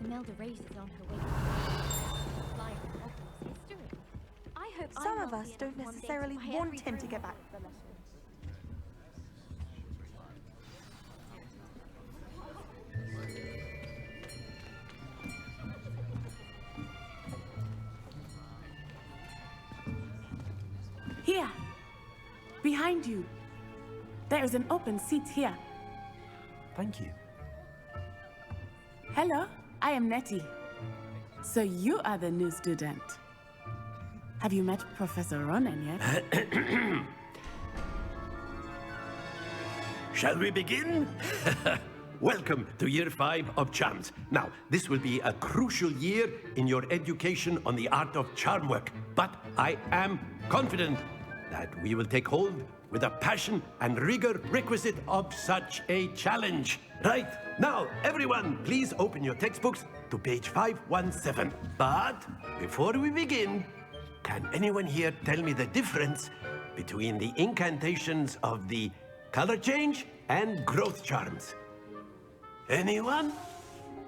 Imelda Race is on her way. Flying from Hogwarts history. I hope Some of us don't necessarily want him to get back. Here, behind you. There is an open seat here. Thank you. Hello, I am Nettie. So you are the new student. Have you met Professor Ronan yet? Shall we begin? Welcome to Year 5 of Charms. Now, this will be a crucial year in your education on the art of charm work, but I am confident that we will take hold with the passion and rigor requisite of such a challenge. Right, now, everyone, please open your textbooks to page 517. But before we begin, can anyone here tell me the difference between the incantations of the color change and growth charms? Anyone?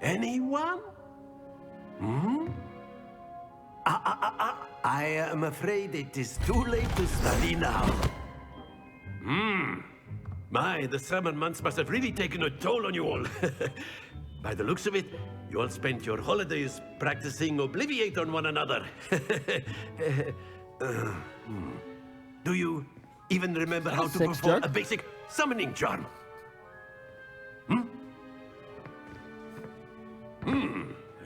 Anyone? Hmm? I am afraid it is too late to study now. My, the summer months must have really taken a toll on you all. By the looks of it, you all spent your holidays practicing Obliviate on one another. Do you even remember how to perform a basic summoning charm?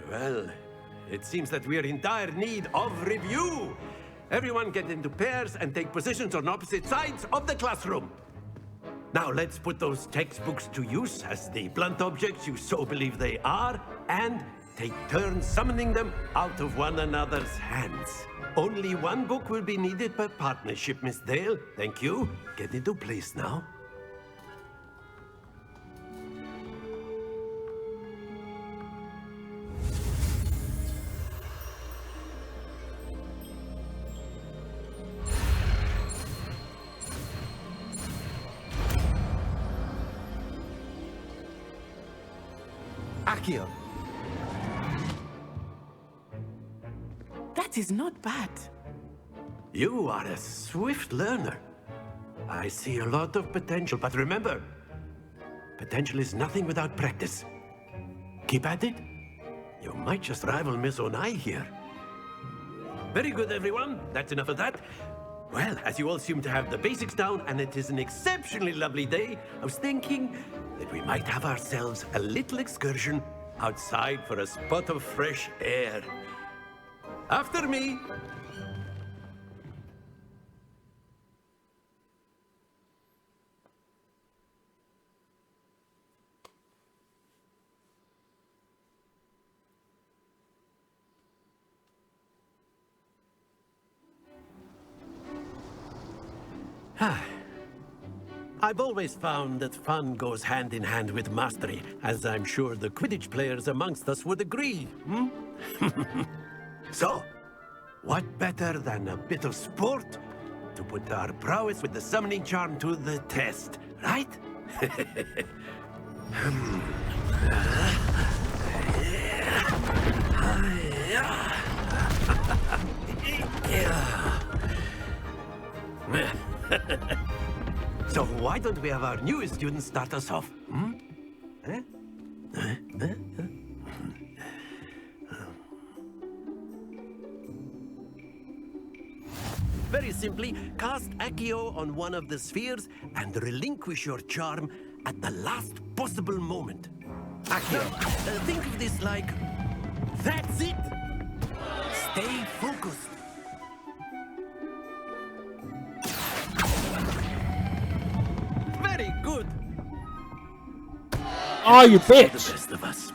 Well, it seems that we are in dire need of review. Everyone get into pairs and take positions on opposite sides of the classroom. Now let's put those textbooks to use as the blunt objects you so believe they are, and take turns summoning them out of one another's hands. Only one book will be needed per partnership, Miss Dale. Thank you. Get into place now. Accio. That is not bad. You are a swift learner. I see a lot of potential, but remember, potential is nothing without practice. Keep at it. You might just rival Miss Onai here. Very good, everyone. That's enough of that. Well, as you all seem to have the basics down, and it is an exceptionally lovely day, I was thinking that we might have ourselves a little excursion outside for a spot of fresh air. After me. I've always found that fun goes hand in hand with mastery, as I'm sure the Quidditch players amongst us would agree, hmm? So, what better than a bit of sport to put our prowess with the summoning charm to the test, right? So why don't we have our newest student start us off? Hmm? Very simply, cast Accio on one of the spheres and relinquish your charm at the last possible moment. Accio, think of this like, that's it! Stay focused. Very good. Oh, you bitch! The best of us.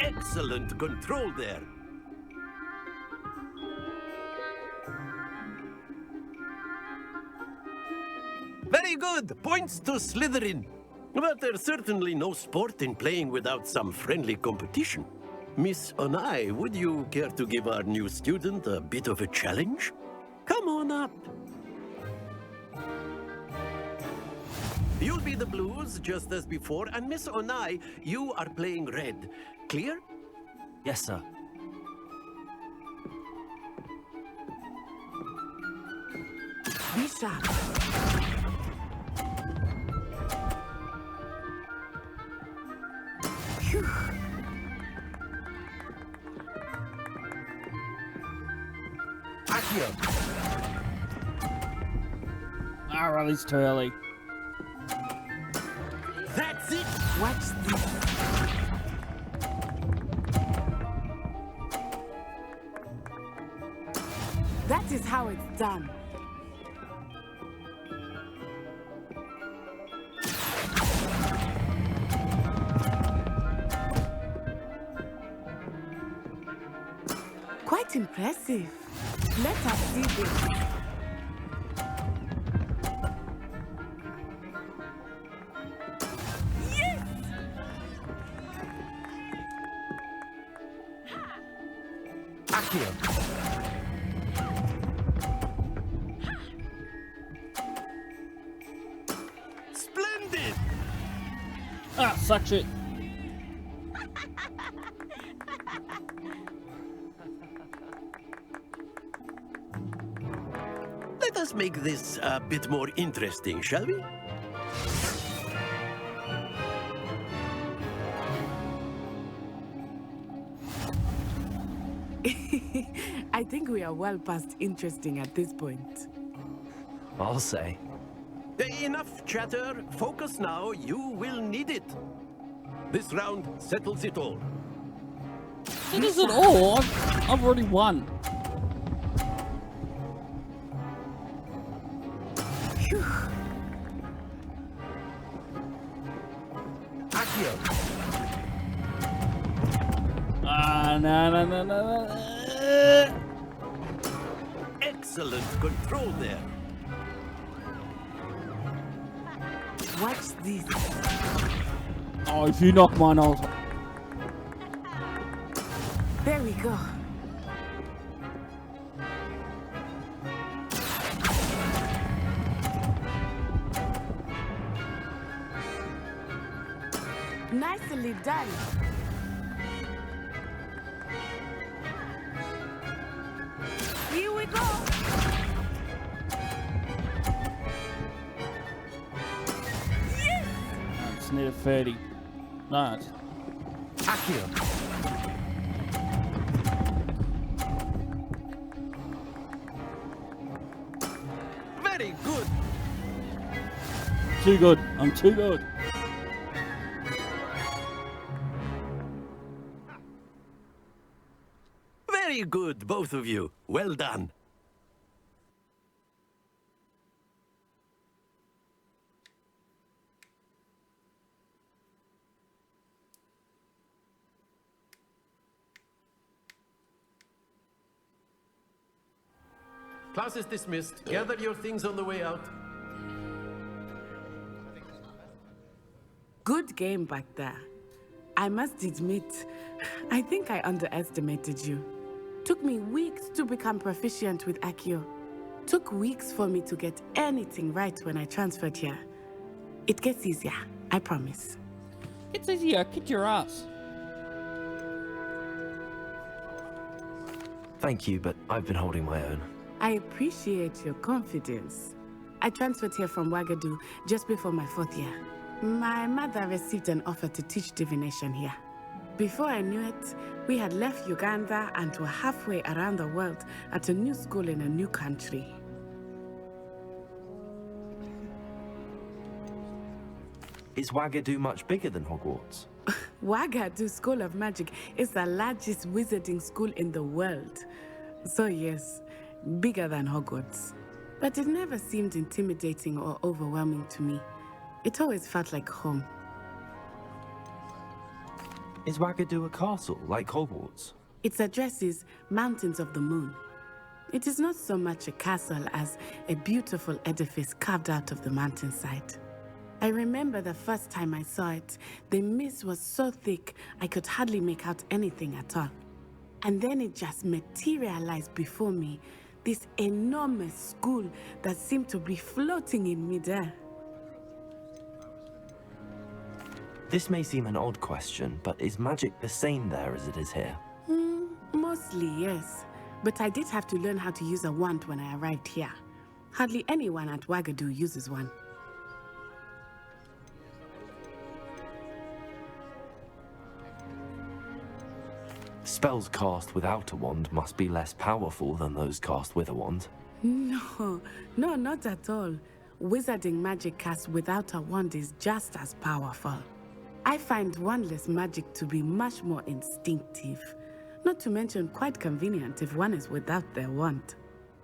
Excellent control there. Very good. Points to Slytherin. But there's certainly no sport in playing without some friendly competition. Miss Onai, would you care to give our new student a bit of a challenge? Come on up. You'll be the blues, just as before, and Miss Onai, you are playing red. Clear? Yes, sir. Be sharp. Phew. Accio. Alright, it's too early. That's it! Watch this. That is how it's done. Quite impressive. Let us see this. Yes! Accio. Splendid! Ah, suck it. Let us make this a bit more interesting, shall we? I think we are well past interesting at this point. I'll say. Enough chatter. Focus now. You will need it. This round settles it all. It isn't all. I've already won. No. Excellent control there. Watch this. Oh, if you knock mine out. There we go. Nicely done. Here we go. Yes! It's near 30. No. Accio. Very good. Too good. I'm too good. Very good, both of you. Well done. Class is dismissed. Gather your things on the way out. Good game back there. I must admit, I think I underestimated you. Took me weeks to become proficient with Accio. Took weeks for me to get anything right when I transferred here. It gets easier, I promise. It's easier. Kick your ass. Thank you, but I've been holding my own. I appreciate your confidence. I transferred here from Wagadu just before my 4th year. My mother received an offer to teach divination here. Before I knew it, we had left Uganda and were halfway around the world at a new school in a new country. Is Wagadu much bigger than Hogwarts? Wagadu School of Magic is the largest wizarding school in the world. So yes, bigger than Hogwarts. But it never seemed intimidating or overwhelming to me. It always felt like home. Is Wagadu a castle, like Hogwarts? Its address is Mountains of the Moon. It is not so much a castle as a beautiful edifice carved out of the mountainside. I remember the first time I saw it, the mist was so thick I could hardly make out anything at all. And then it just materialized before me, this enormous school that seemed to be floating in midair. This may seem an odd question, but is magic the same there as it is here? Mostly, yes. But I did have to learn how to use a wand when I arrived here. Hardly anyone at Wagadu uses one. Spells cast without a wand must be less powerful than those cast with a wand. No, not at all. Wizarding magic cast without a wand is just as powerful. I find wandless magic to be much more instinctive. Not to mention quite convenient if one is without their wand.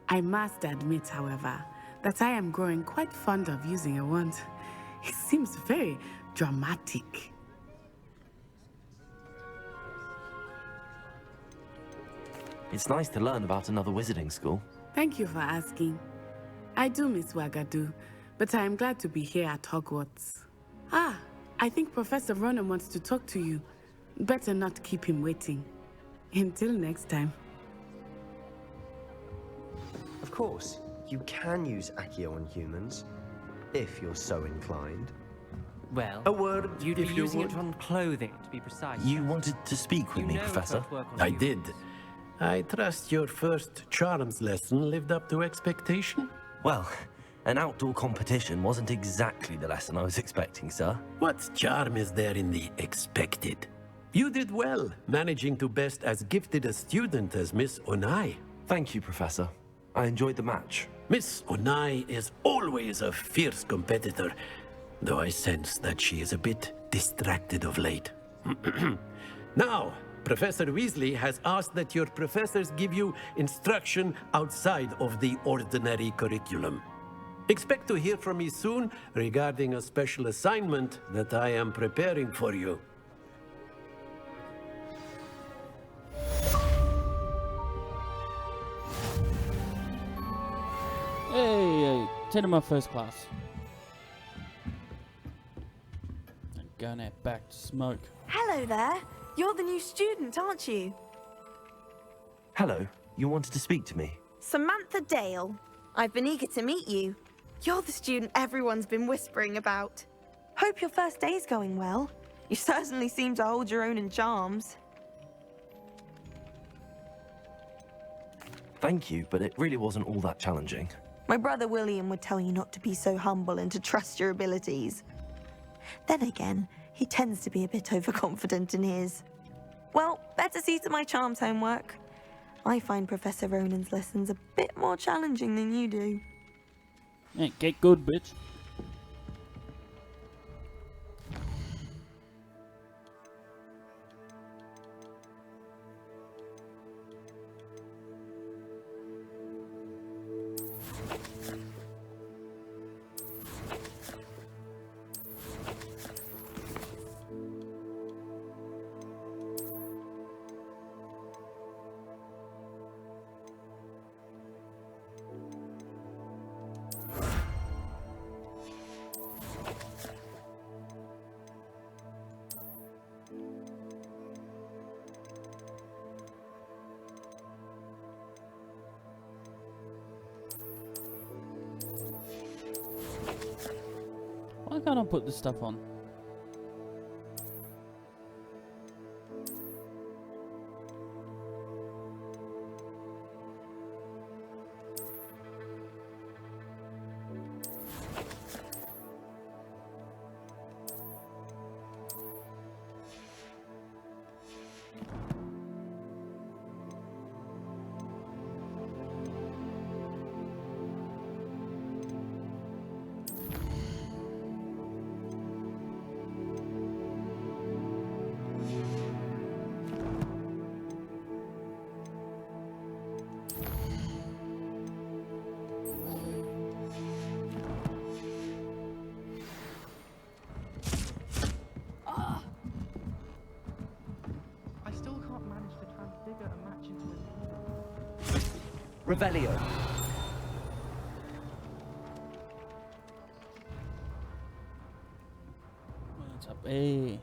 I must admit, however, that I am growing quite fond of using a wand. It seems very dramatic. It's nice to learn about another wizarding school. Thank you for asking. I do miss Wagadu, but I am glad to be here at Hogwarts. I think Professor Ronan wants to talk to you. Better not keep him waiting. Until next time. Of course, you can use Accio on humans, if you're so inclined. Well, a word, you'd be if you using would. it on clothing, to be precise. You wanted to speak with me, know Professor? it won't work on I you. did. I trust your first charms lesson lived up to expectation? Well, an outdoor competition wasn't exactly the lesson I was expecting, sir. What charm is there in the expected? You did well, managing to best as gifted a student as Miss Onai. Thank you, Professor. I enjoyed the match. Miss Onai is always a fierce competitor, though I sense that she is a bit distracted of late. Now, Professor Weasley has asked that your professors give you instruction outside of the ordinary curriculum. Expect to hear from me soon regarding a special assignment that I am preparing for you. Hey, 10 of my first class. I'm going out back to smoke. Hello there. You're the new student, aren't you? Hello, you wanted to speak to me? Samantha Dale. I've been eager to meet you. You're the student everyone's been whispering about. Hope your first day's going well. You certainly seem to hold your own in charms. Thank you, but it really wasn't all that challenging. My brother William would tell you not to be so humble and to trust your abilities. Then again, he tends to be a bit overconfident in his. Well, better see to my charms homework. I find Professor Ronan's lessons a bit more challenging than you do. Yeah, get good, bitch. Why can't I put this stuff on? Revelio. What's up? Hey.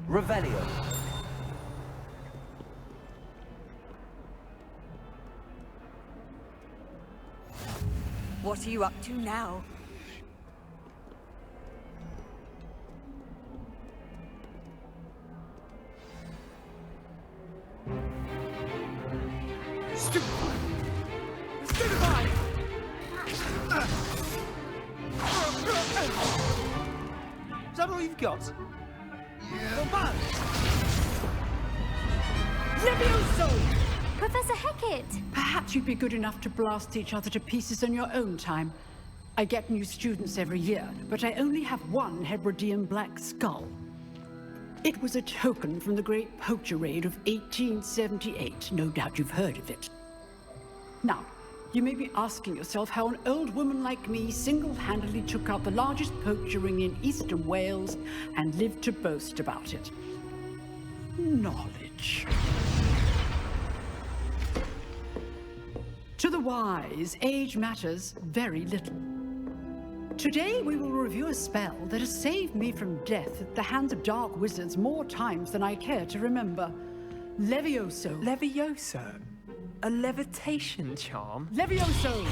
Revelio. What are you up to now? Stupefy! Stupefy! Is that all you've got? Levioso! Professor Hecat! Perhaps you'd be good enough to blast each other to pieces in your own time. I get new students every year, but I only have one Hebridean black skull. It was a token from the Great Poacher Raid of 1878. No doubt you've heard of it. Now, you may be asking yourself how an old woman like me single-handedly took out the largest poacher ring in eastern Wales and lived to boast about it. Knowledge. To the wise, age matters very little. Today we will review a spell that has saved me from death at the hands of dark wizards more times than I care to remember. Levioso. Levioso? A levitation charm? Levioso!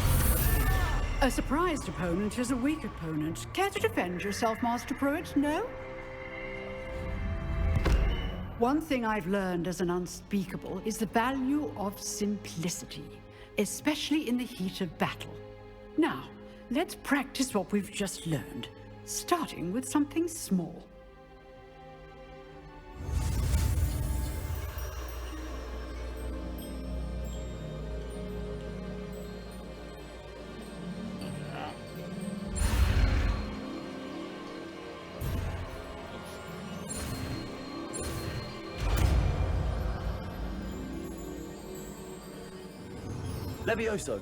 A surprised opponent is a weak opponent. Care to defend yourself, Master Pruitt? No? One thing I've learned as an unspeakable is the value of simplicity. especially in the heat of battle. Now, let's practice what we've just learned, starting with something small. Levioso.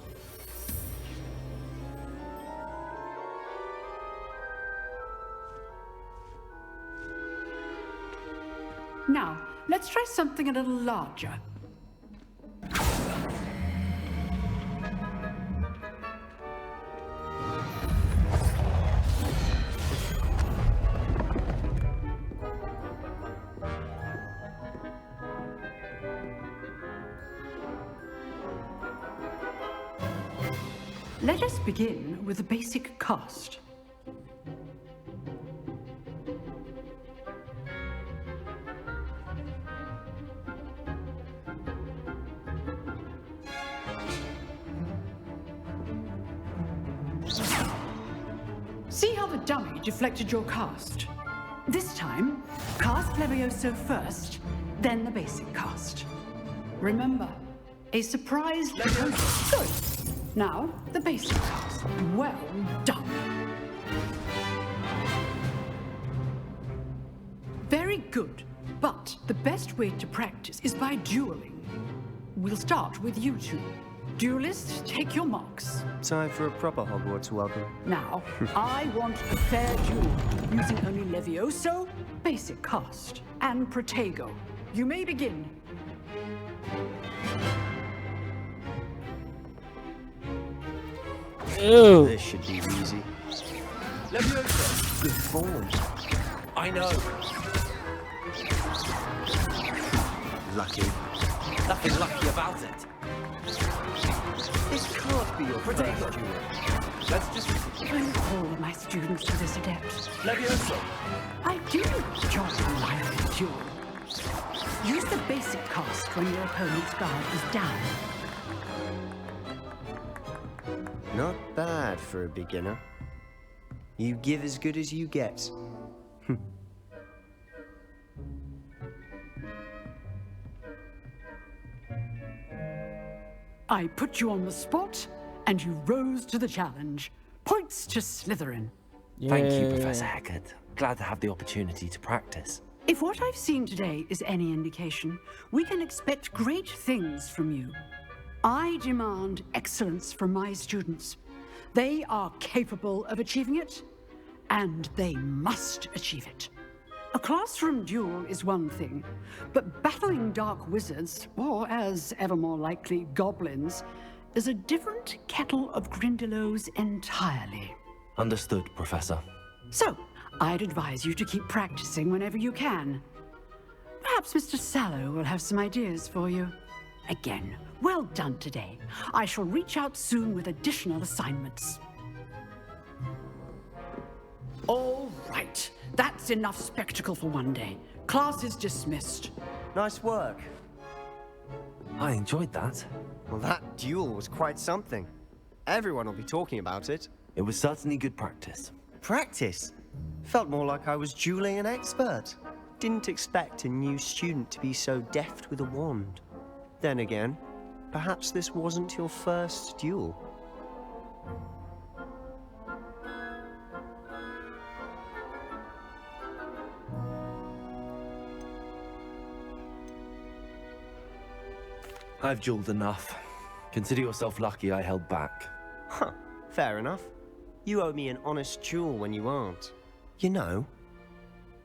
Now, let's try something a little larger. Let us begin with the basic cast. See how the dummy deflected your cast? This time, cast Levioso first, then the basic cast. Remember, a surprise Levioso. Good. Now, the basic cast. Well done. Very good. But the best way to practice is by dueling. We'll start with you two. Duelists, take your marks. Time for a proper Hogwarts welcome. Now, I want a fair duel, using only Levioso, basic cast, and Protego. You may begin. Ew. This should be easy. Levioso. Good form. I know. Lucky. Nothing lucky about it. This can't be your first duel. Let's just... Bring all my students to this adept. Levioso. I do enjoy a lively duel. Use the basic cast when your opponent's guard is down. Not bad for a beginner. You give as good as you get. I put you on the spot, and you rose to the challenge. Points to Slytherin. Thank you, Professor Hecat. Glad to have the opportunity to practice. If what I've seen today is any indication, we can expect great things from you. I demand excellence from my students. They are capable of achieving it, and they must achieve it. A classroom duel is one thing, but battling dark wizards, or as ever more likely, goblins, is a different kettle of Grindylows entirely. Understood, Professor. So, I'd advise you to keep practicing whenever you can. Perhaps Mr. Sallow will have some ideas for you. Again, well done today. I shall reach out soon with additional assignments. All right. That's enough spectacle for one day. Class is dismissed. Nice work. I enjoyed that. Well, that duel was quite something. Everyone will be talking about it. It was certainly good practice. Practice? Felt more like I was dueling an expert. Didn't expect a new student to be so deft with a wand. Then again, perhaps this wasn't your first duel. I've dueled enough. Consider yourself lucky I held back. Huh, fair enough. You owe me an honest duel when you aren't. You know,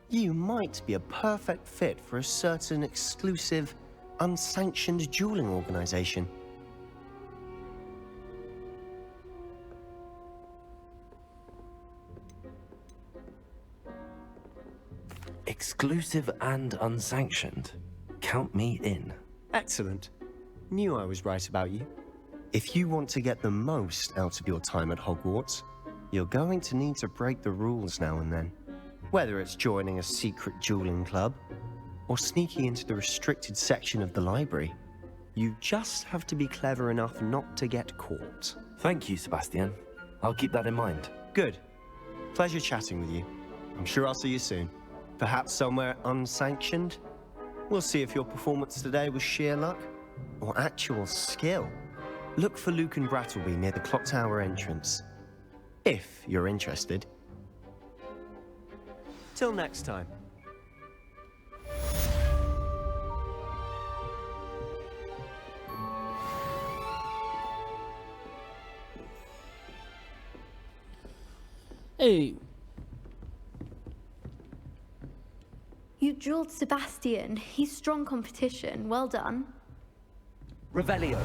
you might be a perfect fit for a certain exclusive, unsanctioned dueling organization. Exclusive and unsanctioned. Count me in. Excellent. Knew I was right about you. If you want to get the most out of your time at Hogwarts, you're going to need to break the rules now and then. Whether it's joining a secret dueling club, or sneaking into the restricted section of the library. You just have to be clever enough not to get caught. Thank you, Sebastian. I'll keep that in mind. Good. Pleasure chatting with you. I'm sure I'll see you soon. Perhaps somewhere unsanctioned? We'll see if your performance today was sheer luck or actual skill. Look for Luke and Brattleby near the clock tower entrance. If you're interested. Till next time. Hey. You drilled Sebastian. He's strong competition. Well done. Revelio.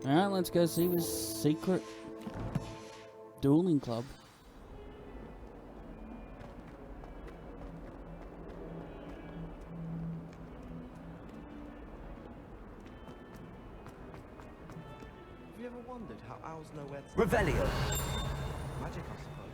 Alright, let's go see this secret dueling club. Have you ever wondered how owls know where to... Revelio. Magic, I suppose.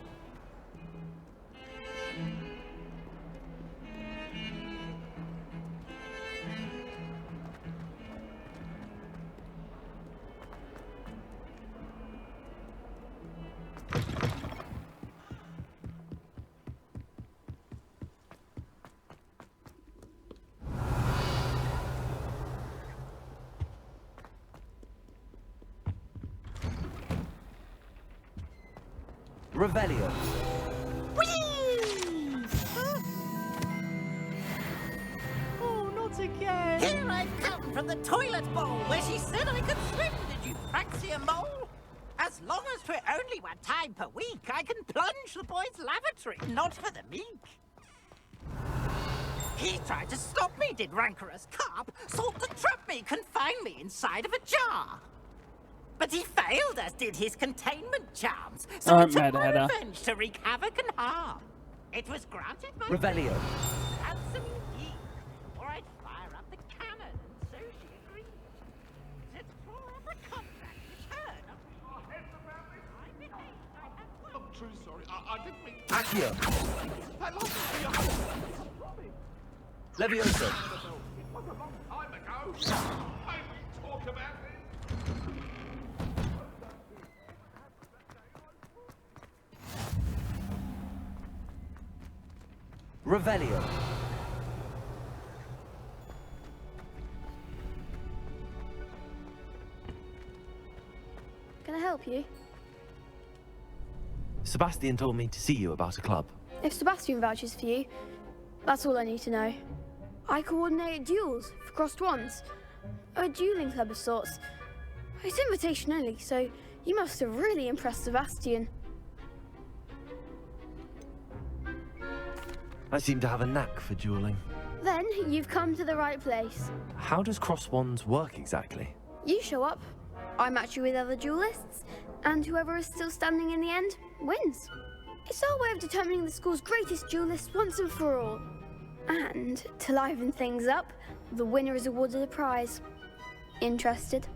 Revelio. Oh, not again! Here I've come from the toilet bowl where she said I could swim. Did you fancy a mole? As long as for only 1 time per week, I can plunge the boy's lavatory, not for the meek. He tried to stop me, did rancorous carp, sought to trap me, confine me inside of a jar. But he failed, as did his containment charms, so I took my revenge to wreak havoc and harm. It was granted by Revelio. Answer me ye, or I'd fire up the cannon, and so she agreed. To draw up a contract, return of I behaved, I have won. I'm truly sorry, I didn't mean... Accio. I lost the Levioso. It was a long time ago. May we talk about it? Revelio. Can I help you? Sebastian told me to see you about a club. If Sebastian vouches for you, that's all I need to know. I coordinate duels for crossed wands. A dueling club of sorts. It's invitation only, so you must have really impressed Sebastian. I seem to have a knack for dueling. Then you've come to the right place. How does cross wands work exactly? You show up, I match you with other duelists, and whoever is still standing in the end wins. It's our way of determining the school's greatest duelist once and for all. And to liven things up, the winner is awarded a prize. Interested?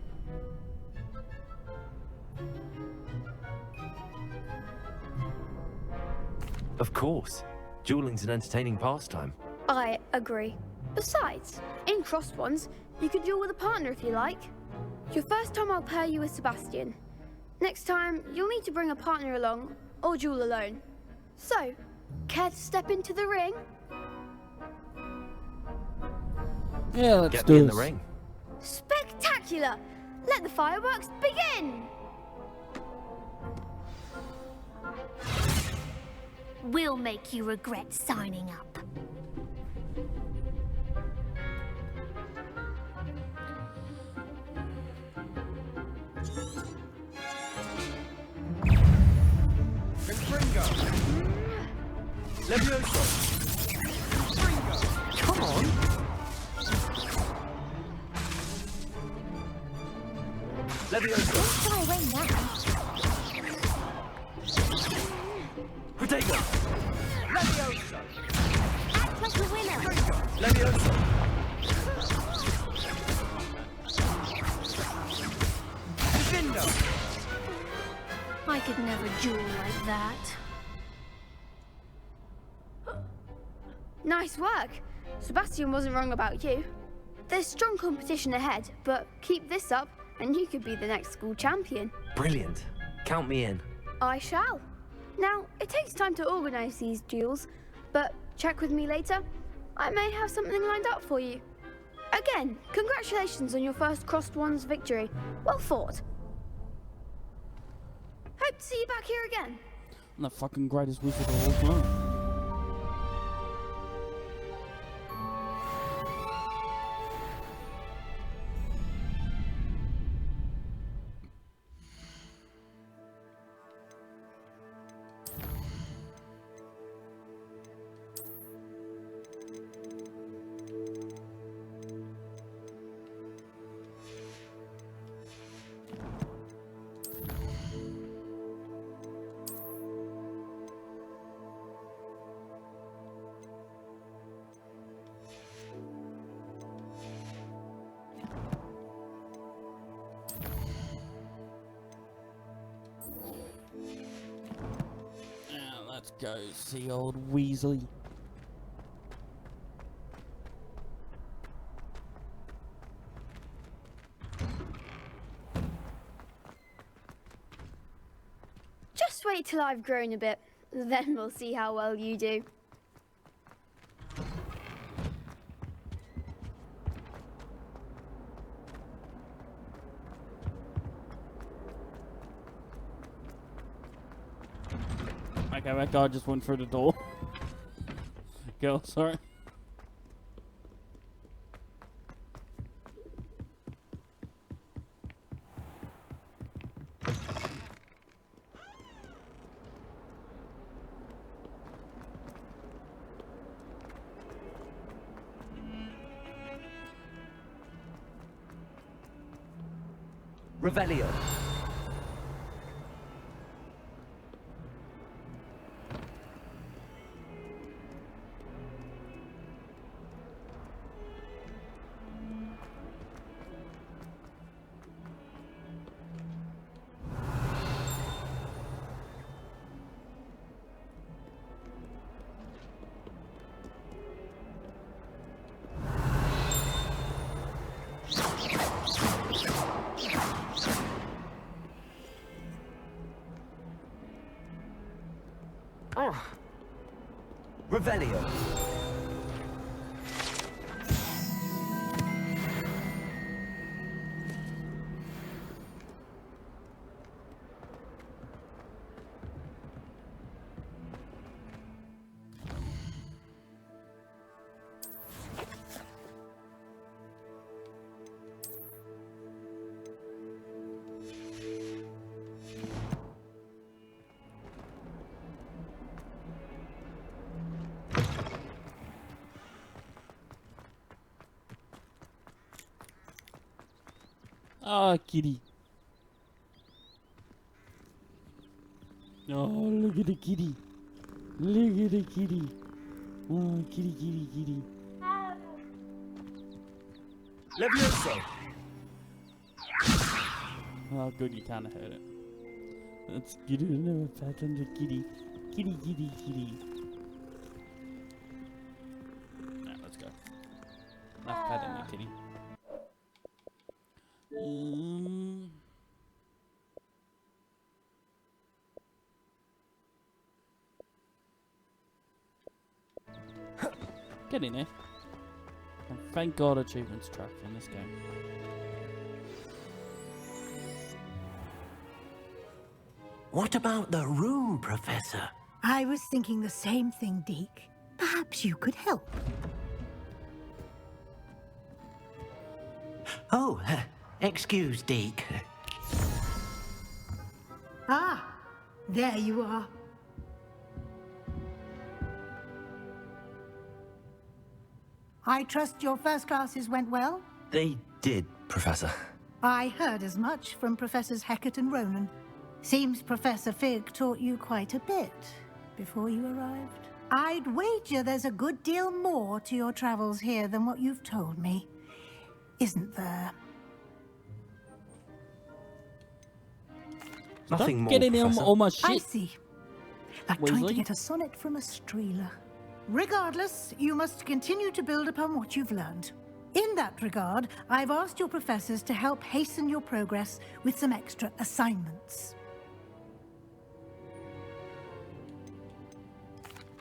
Of course. Dueling's an entertaining pastime. I agree. Besides, in crossed ones, you could duel with a partner if you like. Your first time I'll pair you with Sebastian. Next time, you'll need to bring a partner along, or duel alone. So, care to step into the ring? Yeah, let's Get do me in this. the ring. Spectacular! Let the fireworks begin! We'll make you regret signing up. Levioso. Come on. Levioso. Don't fly away now. Protego. Defender! I could never duel like that. Nice work. Sebastian wasn't wrong about you. There's strong competition ahead, but keep this up and you could be the next school champion. Brilliant. Count me in. I shall. Now, it takes time to organize these duels, but check with me later. I may have something lined up for you. Again, congratulations on your first Crossed Wands victory. Well fought. Hope to see you back here again. I'm the fucking greatest wizard of all time. Let's go see old Weasley. Just wait till I've grown a bit, then we'll see how well you do. Okay, that guy just went through the door. Girl, sorry. Revelio. Revelio. Ah, kitty. Oh, look at the kitty. Look at the kitty. Oh, kitty, kitty, kitty. Levioso! Oh, good, you can't hurt it. That's good. Never pat on the kitty. Kitty, kitty, kitty. Alright, let's go. Enough pat on the kitty. Get in there. And thank God achievements track in this game. What about the room, Professor? I was thinking the same thing, Deke. Perhaps you could help. Oh, excuse, Deke. Ah, there you are. I trust your first classes went well? They did, Professor. I heard as much from Professors Hecat and Ronan. Seems Professor Fig taught you quite a bit before you arrived. I'd wager there's a good deal more to your travels here than what you've told me. Isn't there? Nothing more, getting him Professor. all my I shit. see. Like trying to Weasley? get a sonnet from a streeler. Regardless, you must continue to build upon what you've learned. In that regard, I've asked your professors to help hasten your progress with some extra assignments.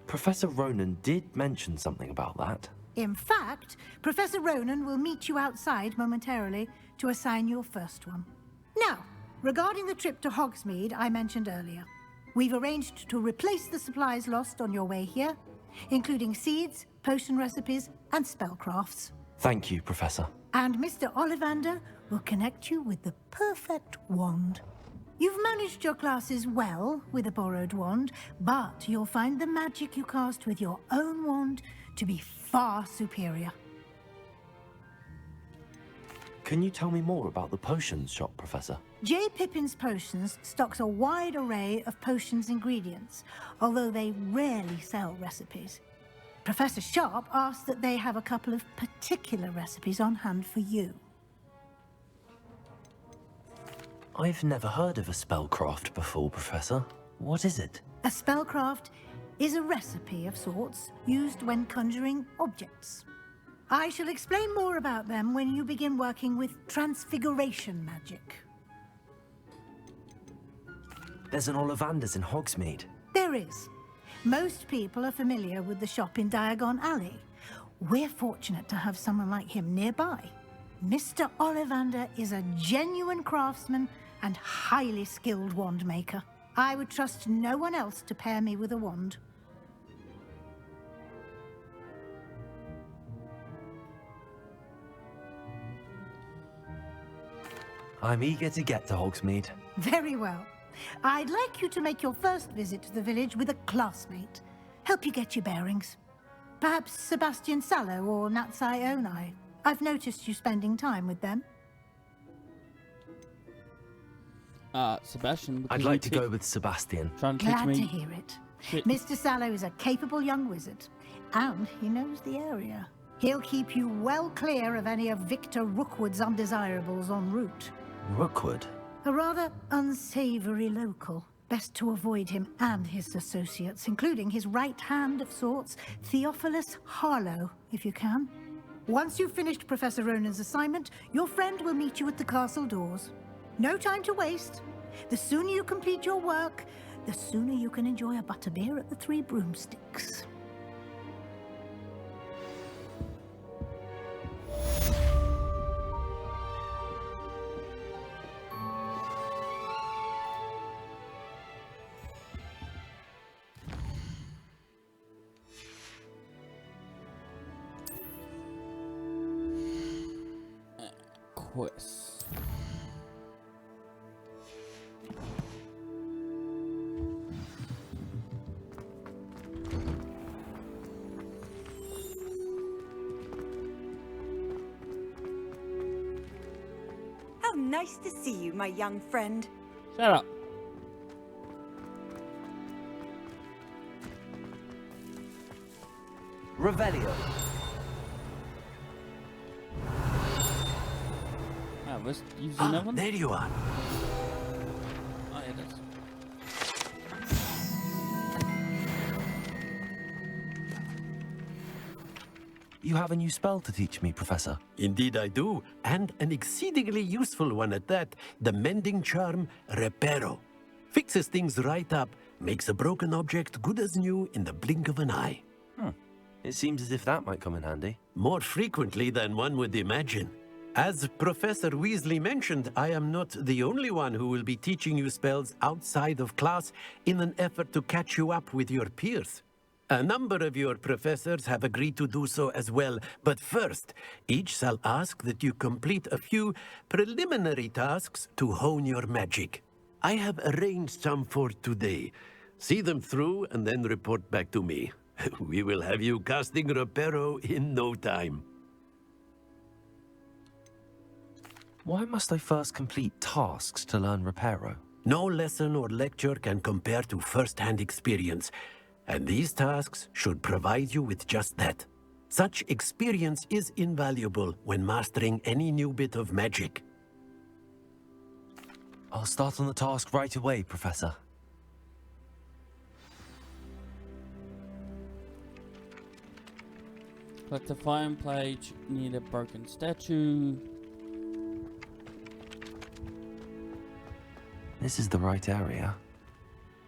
Professor Ronan did mention something about that. In fact, Professor Ronan will meet you outside momentarily to assign your first one. Now, regarding the trip to Hogsmeade I mentioned earlier, we've arranged to replace the supplies lost on your way here, including seeds, potion recipes, and spellcrafts. Thank you, Professor. And Mr. Ollivander will connect you with the perfect wand. You've managed your classes well with a borrowed wand, but you'll find the magic you cast with your own wand to be far superior. Can you tell me more about the potions shop, Professor? J. Pippin's Potions stocks a wide array of potions ingredients, although they rarely sell recipes. Professor Sharp asked that they have a couple of particular recipes on hand for you. I've never heard of a spellcraft before, Professor. What is it? A spellcraft is a recipe of sorts used when conjuring objects. I shall explain more about them when you begin working with transfiguration magic. There's an Ollivander's in Hogsmeade. There is. Most people are familiar with the shop in Diagon Alley. We're fortunate to have someone like him nearby. Mr. Ollivander is a genuine craftsman and highly skilled wand maker. I would trust no one else to pair me with a wand. I'm eager to get to Hogsmeade. Very well. I'd like you to make your first visit to the village with a classmate. Help you get your bearings. Perhaps Sebastian Sallow or Natsai Onai. I've noticed you spending time with them. Sebastian. I'd like to go with Sebastian. Trying to teach Glad me to hear it. shit. Mr. Sallow is a capable young wizard, and he knows the area. He'll keep you well clear of any of Victor Rookwood's undesirables en route. Rookwood? A rather unsavory local. Best to avoid him and his associates, including his right hand of sorts, Theophilus Harlow, if you can. Once you've finished Professor Ronan's assignment, your friend will meet you at the castle doors. No time to waste. The sooner you complete your work, the sooner you can enjoy a butterbeer at the Three Broomsticks. Quest. How nice to see you, my young friend. Shut up. Revelio. Let's use another one. There you are. Oh, yeah, that's... You have a new spell to teach me, Professor. Indeed I do, and an exceedingly useful one at that. The mending charm, Reparo. Fixes things right up, makes a broken object good as new in the blink of an eye. It seems as if that might come in handy. More frequently than one would imagine. As Professor Weasley mentioned, I am not the only one who will be teaching you spells outside of class in an effort to catch you up with your peers. A number of your professors have agreed to do so as well, but first, each shall ask that you complete a few preliminary tasks to hone your magic. I have arranged some for today. See them through and then report back to me. We will have you casting Reparo in no time. Why must I first complete tasks to learn Reparo? No lesson or lecture can compare to first-hand experience, and these tasks should provide you with just that. Such experience is invaluable when mastering any new bit of magic. I'll start on the task right away, Professor. Collect the fine plate near the broken statue. This is the right area.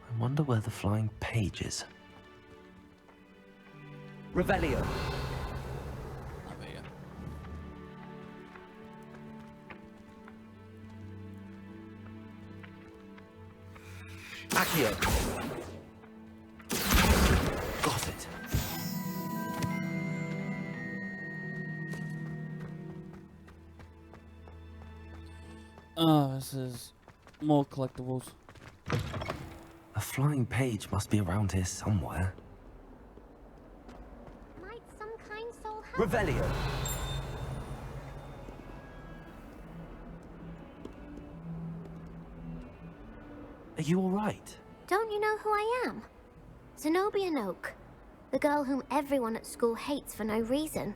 I wonder where the flying page is. Revelio. Accio. Got it. Oh, this is more collectibles. A flying page must be around here somewhere. Might some kind soul help? Revelio. Are you all right? Don't you know who I am? Zenobia Noak, the girl whom everyone at school hates for no reason.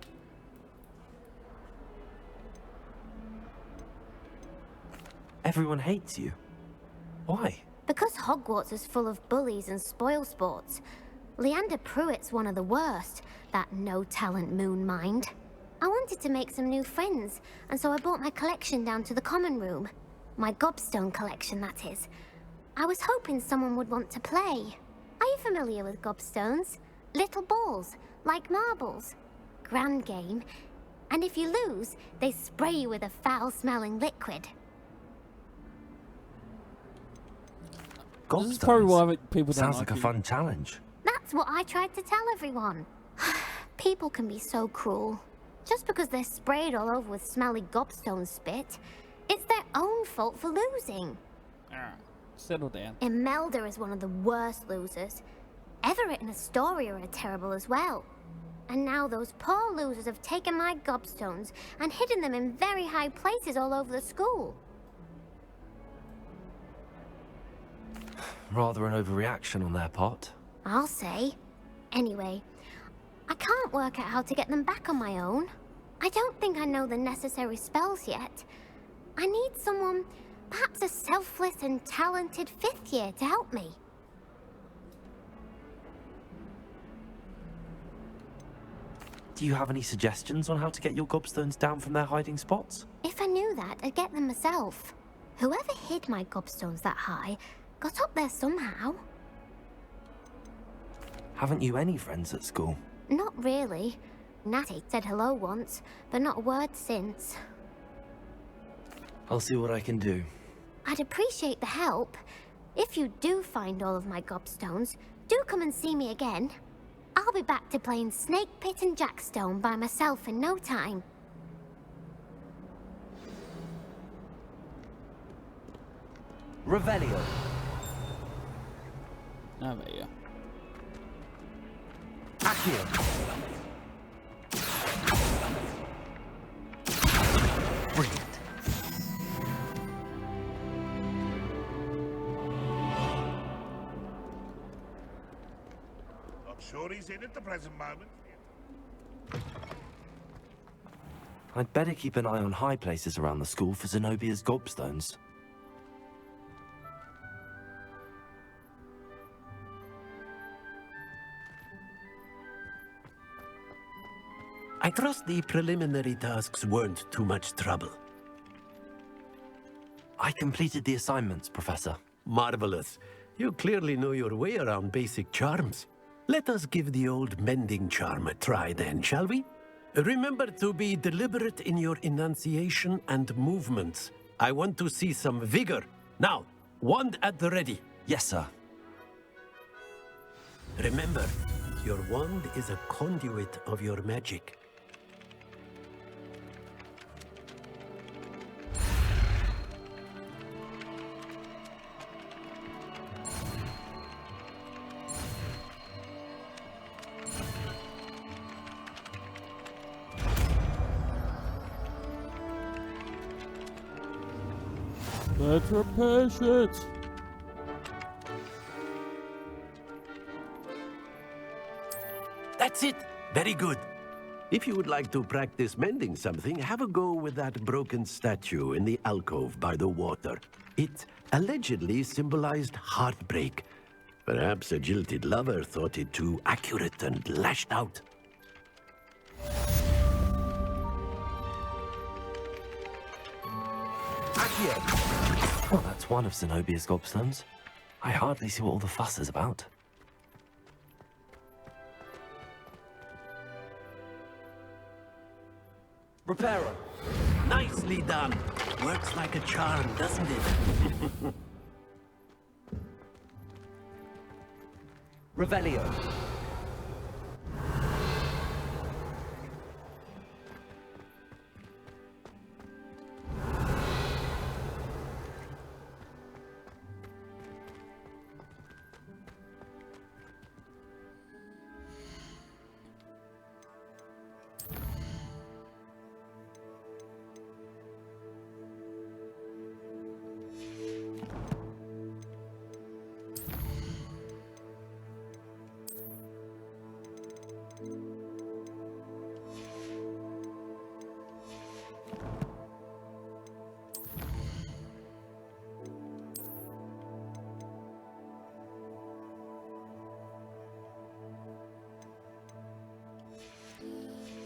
Everyone hates you. Why? Because Hogwarts is full of bullies and spoil sports. Leander Pruitt's one of the worst, that no-talent moon mind. I wanted to make some new friends, and so I brought my collection down to the common room. My gobstone collection, that is. I was hoping someone would want to play. Are you familiar with gobstones? Little balls, like marbles. Grand game. And if you lose, they spray you with a foul-smelling liquid. This is probably why people don't Sounds like a you. fun challenge. That's what I tried to tell everyone. People can be so cruel. Just because they're sprayed all over with smelly gobstone spit, it's their own fault for losing. Settle down. Imelda is one of the worst losers. Everett and Astoria are terrible as well. And now those poor losers have taken my gobstones and hidden them in very high places all over the school. Rather an overreaction on their part. I'll say. Anyway, I can't work out how to get them back on my own. I don't think I know the necessary spells yet. I need someone, perhaps a selfless and talented 5th year to help me. Do you have any suggestions on how to get your gobstones down from their hiding spots? If I knew that, I'd get them myself. Whoever hid my gobstones that high got up there somehow. Haven't you any friends at school? Not really. Natty said hello once, but not a word since. I'll see what I can do. I'd appreciate the help. If you do find all of my gobstones, do come and see me again. I'll be back to playing Snake Pit and Jackstone by myself in no time. Revelio. Oh, there you go. Accio. Brilliant. I'm sure he's in at the present moment. I'd better keep an eye on high places around the school for Zenobia's gobstones. I trust the preliminary tasks weren't too much trouble. I completed the assignments, Professor. Marvelous. You clearly know your way around basic charms. Let us give the old mending charm a try then, shall we? Remember to be deliberate in your enunciation and movements. I want to see some vigor. Now, wand at the ready. Yes, sir. Remember, your wand is a conduit of your magic. Better patience. That's it. Very good. If you would like to practice mending something, have a go with that broken statue in the alcove by the water. It allegedly symbolized heartbreak. Perhaps a jilted lover thought it too accurate and lashed out. Well, that's one of Zenobia's gobstones. I hardly see what all the fuss is about. Reparo. Nicely done. Works like a charm, doesn't it? Revelio.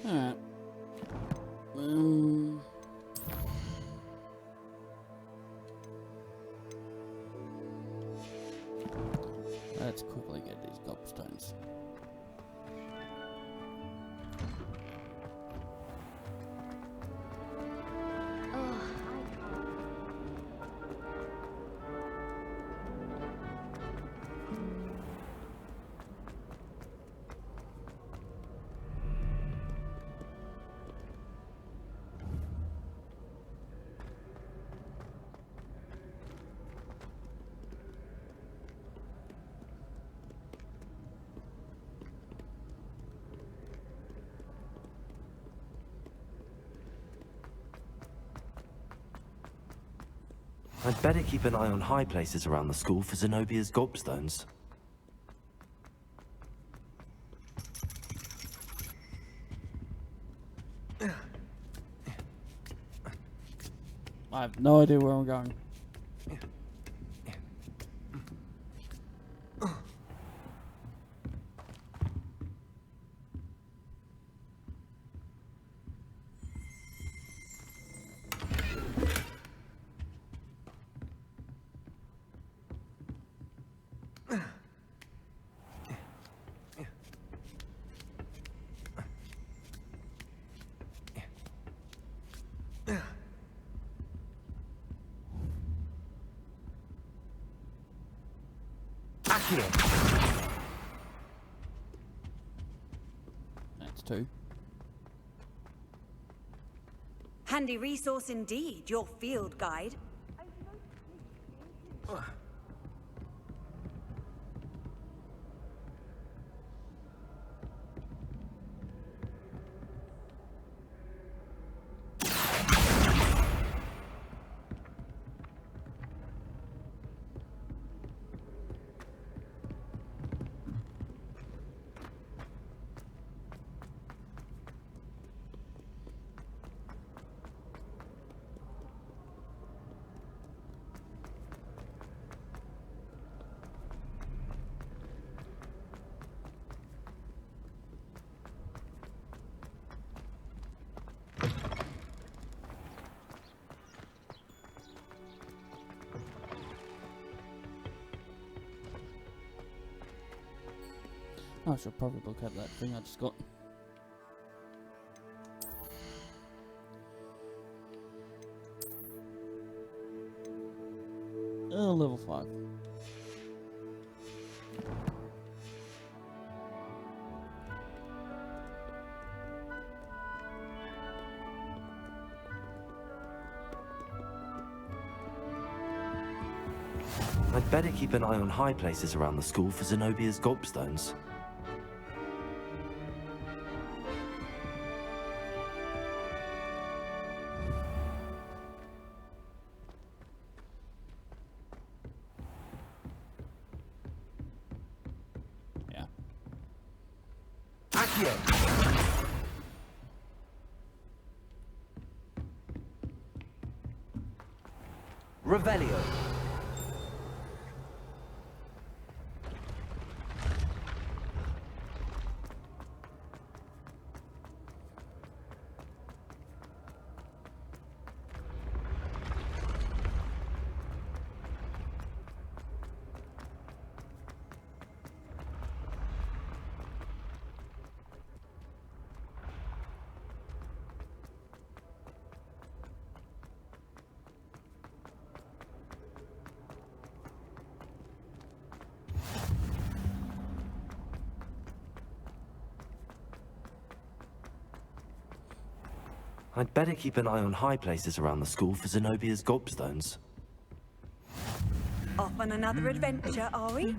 Alright. Let's quickly get these gobstones. I'd better keep an eye on high places around the school for Zenobia's gobstones. I have no idea where I'm going. That's two. Handy resource indeed, your field guide. I should probably look at that thing I just got. Level 5. I'd better keep an eye on high places around the school for Zenobia's gobstones. Revelio. I'd better keep an eye on high places around the school for Zenobia's gobstones. Off on another adventure, are we?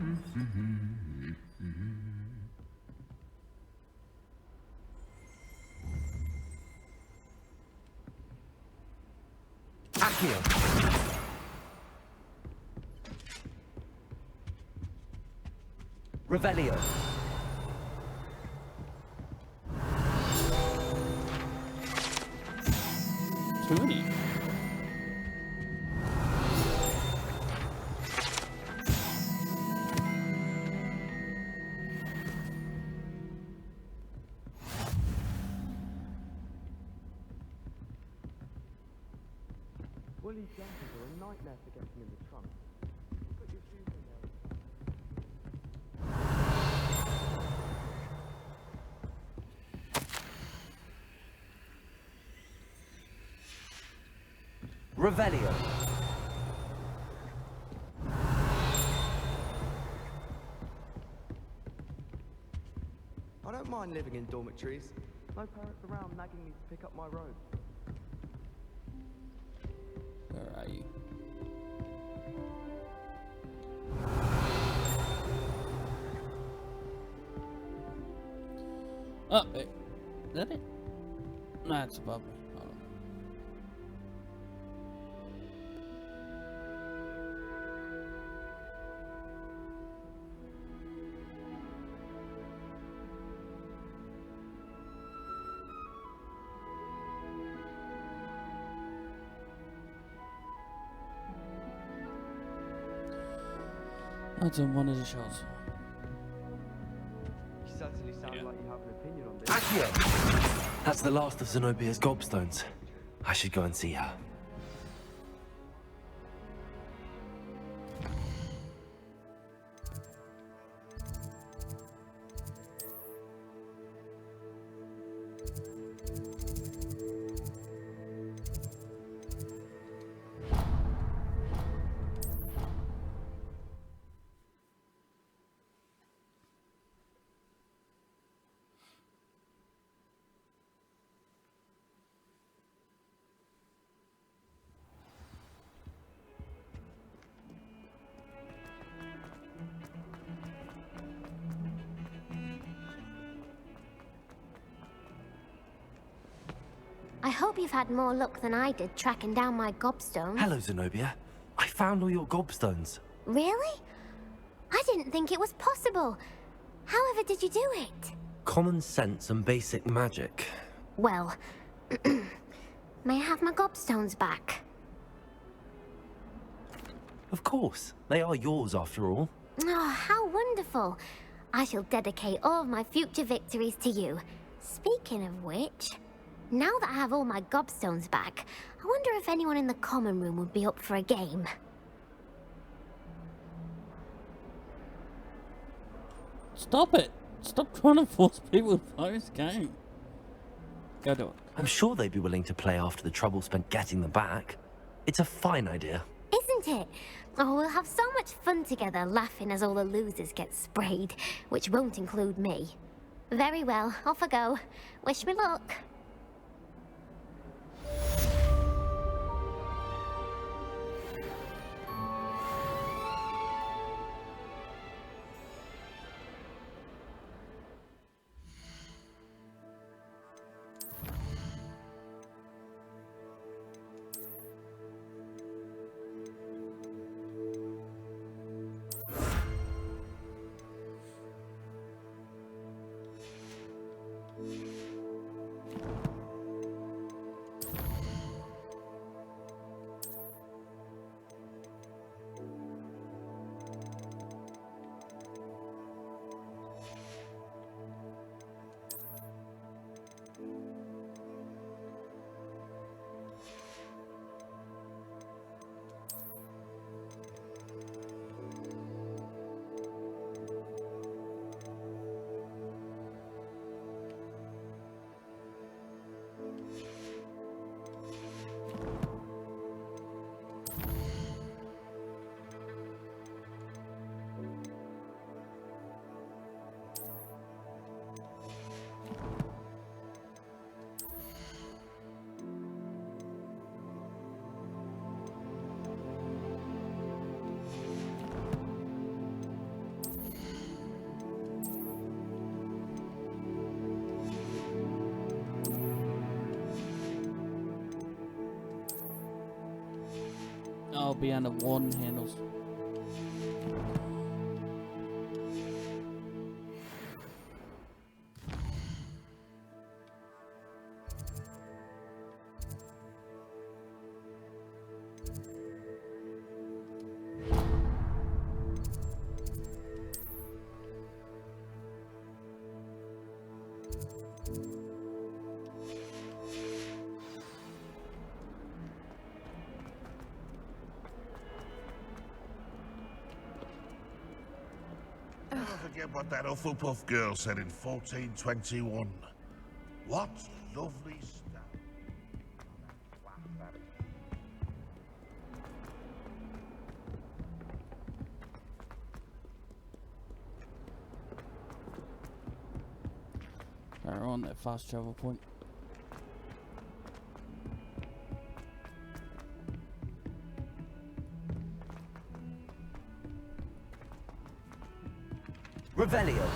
Accio! Revelio! Toonie. Woolly jumpers are a nightmare for getting in the trunk. Put your shoes in there. Revelio. I don't mind living in dormitories. No parents around nagging me to pick up my robe. Where are you? Oh, wait. Is that it? No, it's above me. Hold on. That's in one of the shows. You certainly sound like you have an opinion on this. Accio! That's the last of Zenobia's gobstones. I should go and see her. I hope you've had more luck than I did tracking down my gobstone. Hello, Zenobia. I found all your gobstones. Really? I didn't think it was possible. However did you do it? Common sense and basic magic. Well, may I have my gobstones back? Of course. They are yours after all. Oh, how wonderful. I shall dedicate all of my future victories to you. Speaking of which, now that I have all my gobstones back, I wonder if anyone in the common room would be up for a game. Stop it! Stop trying to force people to play this game. Go do it. I'm sure they'd be willing to play after the trouble spent getting them back. It's a fine idea. Isn't it? Oh, we'll have so much fun together, laughing as all the losers get sprayed, which won't include me. Very well, off I go. Wish me luck. be under warden handles. Never forget what that Hufflepuff girl said in 1421. What lovely stuff. We're on that fast travel point. Revelio.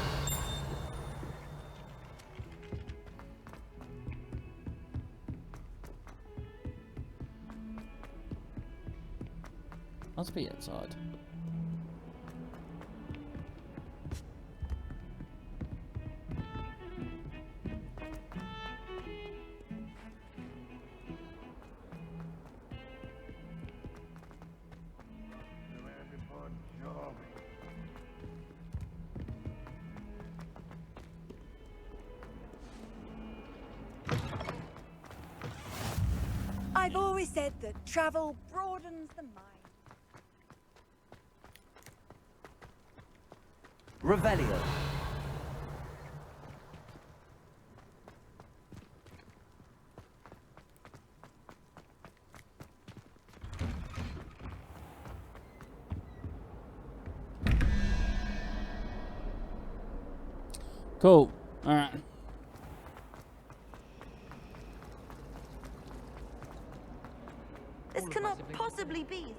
Must be outside. I've always said that travel broadens the mind. Revelio. Cool. Alright. This cannot possibly be.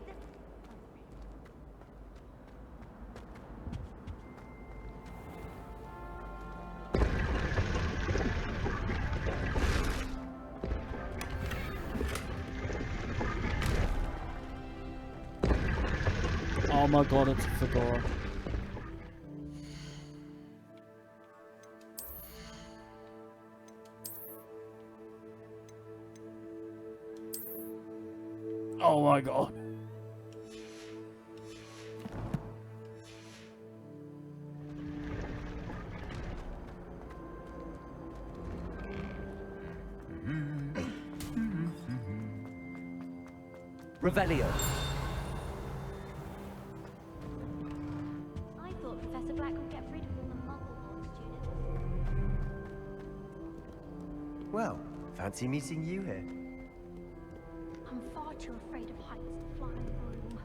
Oh my god, it's a fedora. Oh my god. Revelio. I thought Professor Black would get rid of all the Muggle-born students. Well, fancy meeting you here. I'm far too afraid of heights to fly on the broom.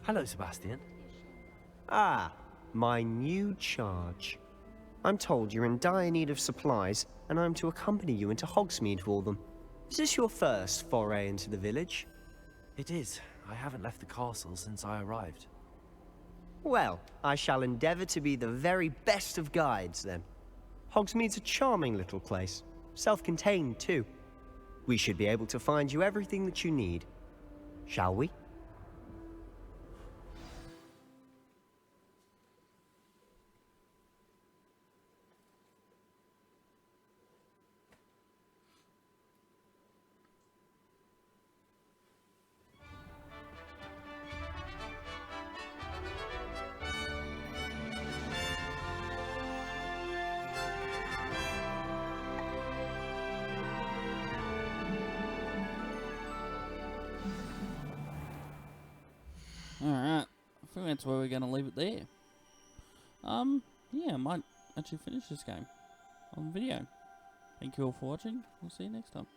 Hello, Sebastian. Ah, my new charge. I'm told you're in dire need of supplies, and I'm to accompany you into Hogsmeade for them. Is this your first foray into the village? It is. I haven't left the castle since I arrived. Well, I shall endeavour to be the very best of guides, then. Hogsmeade's a charming little place. Self-contained, too. We should be able to find you everything that you need. Shall we? Alright, I think that's where we're going to leave it there. Yeah, I might actually finish this game on video. Thank you all for watching. We'll see you next time.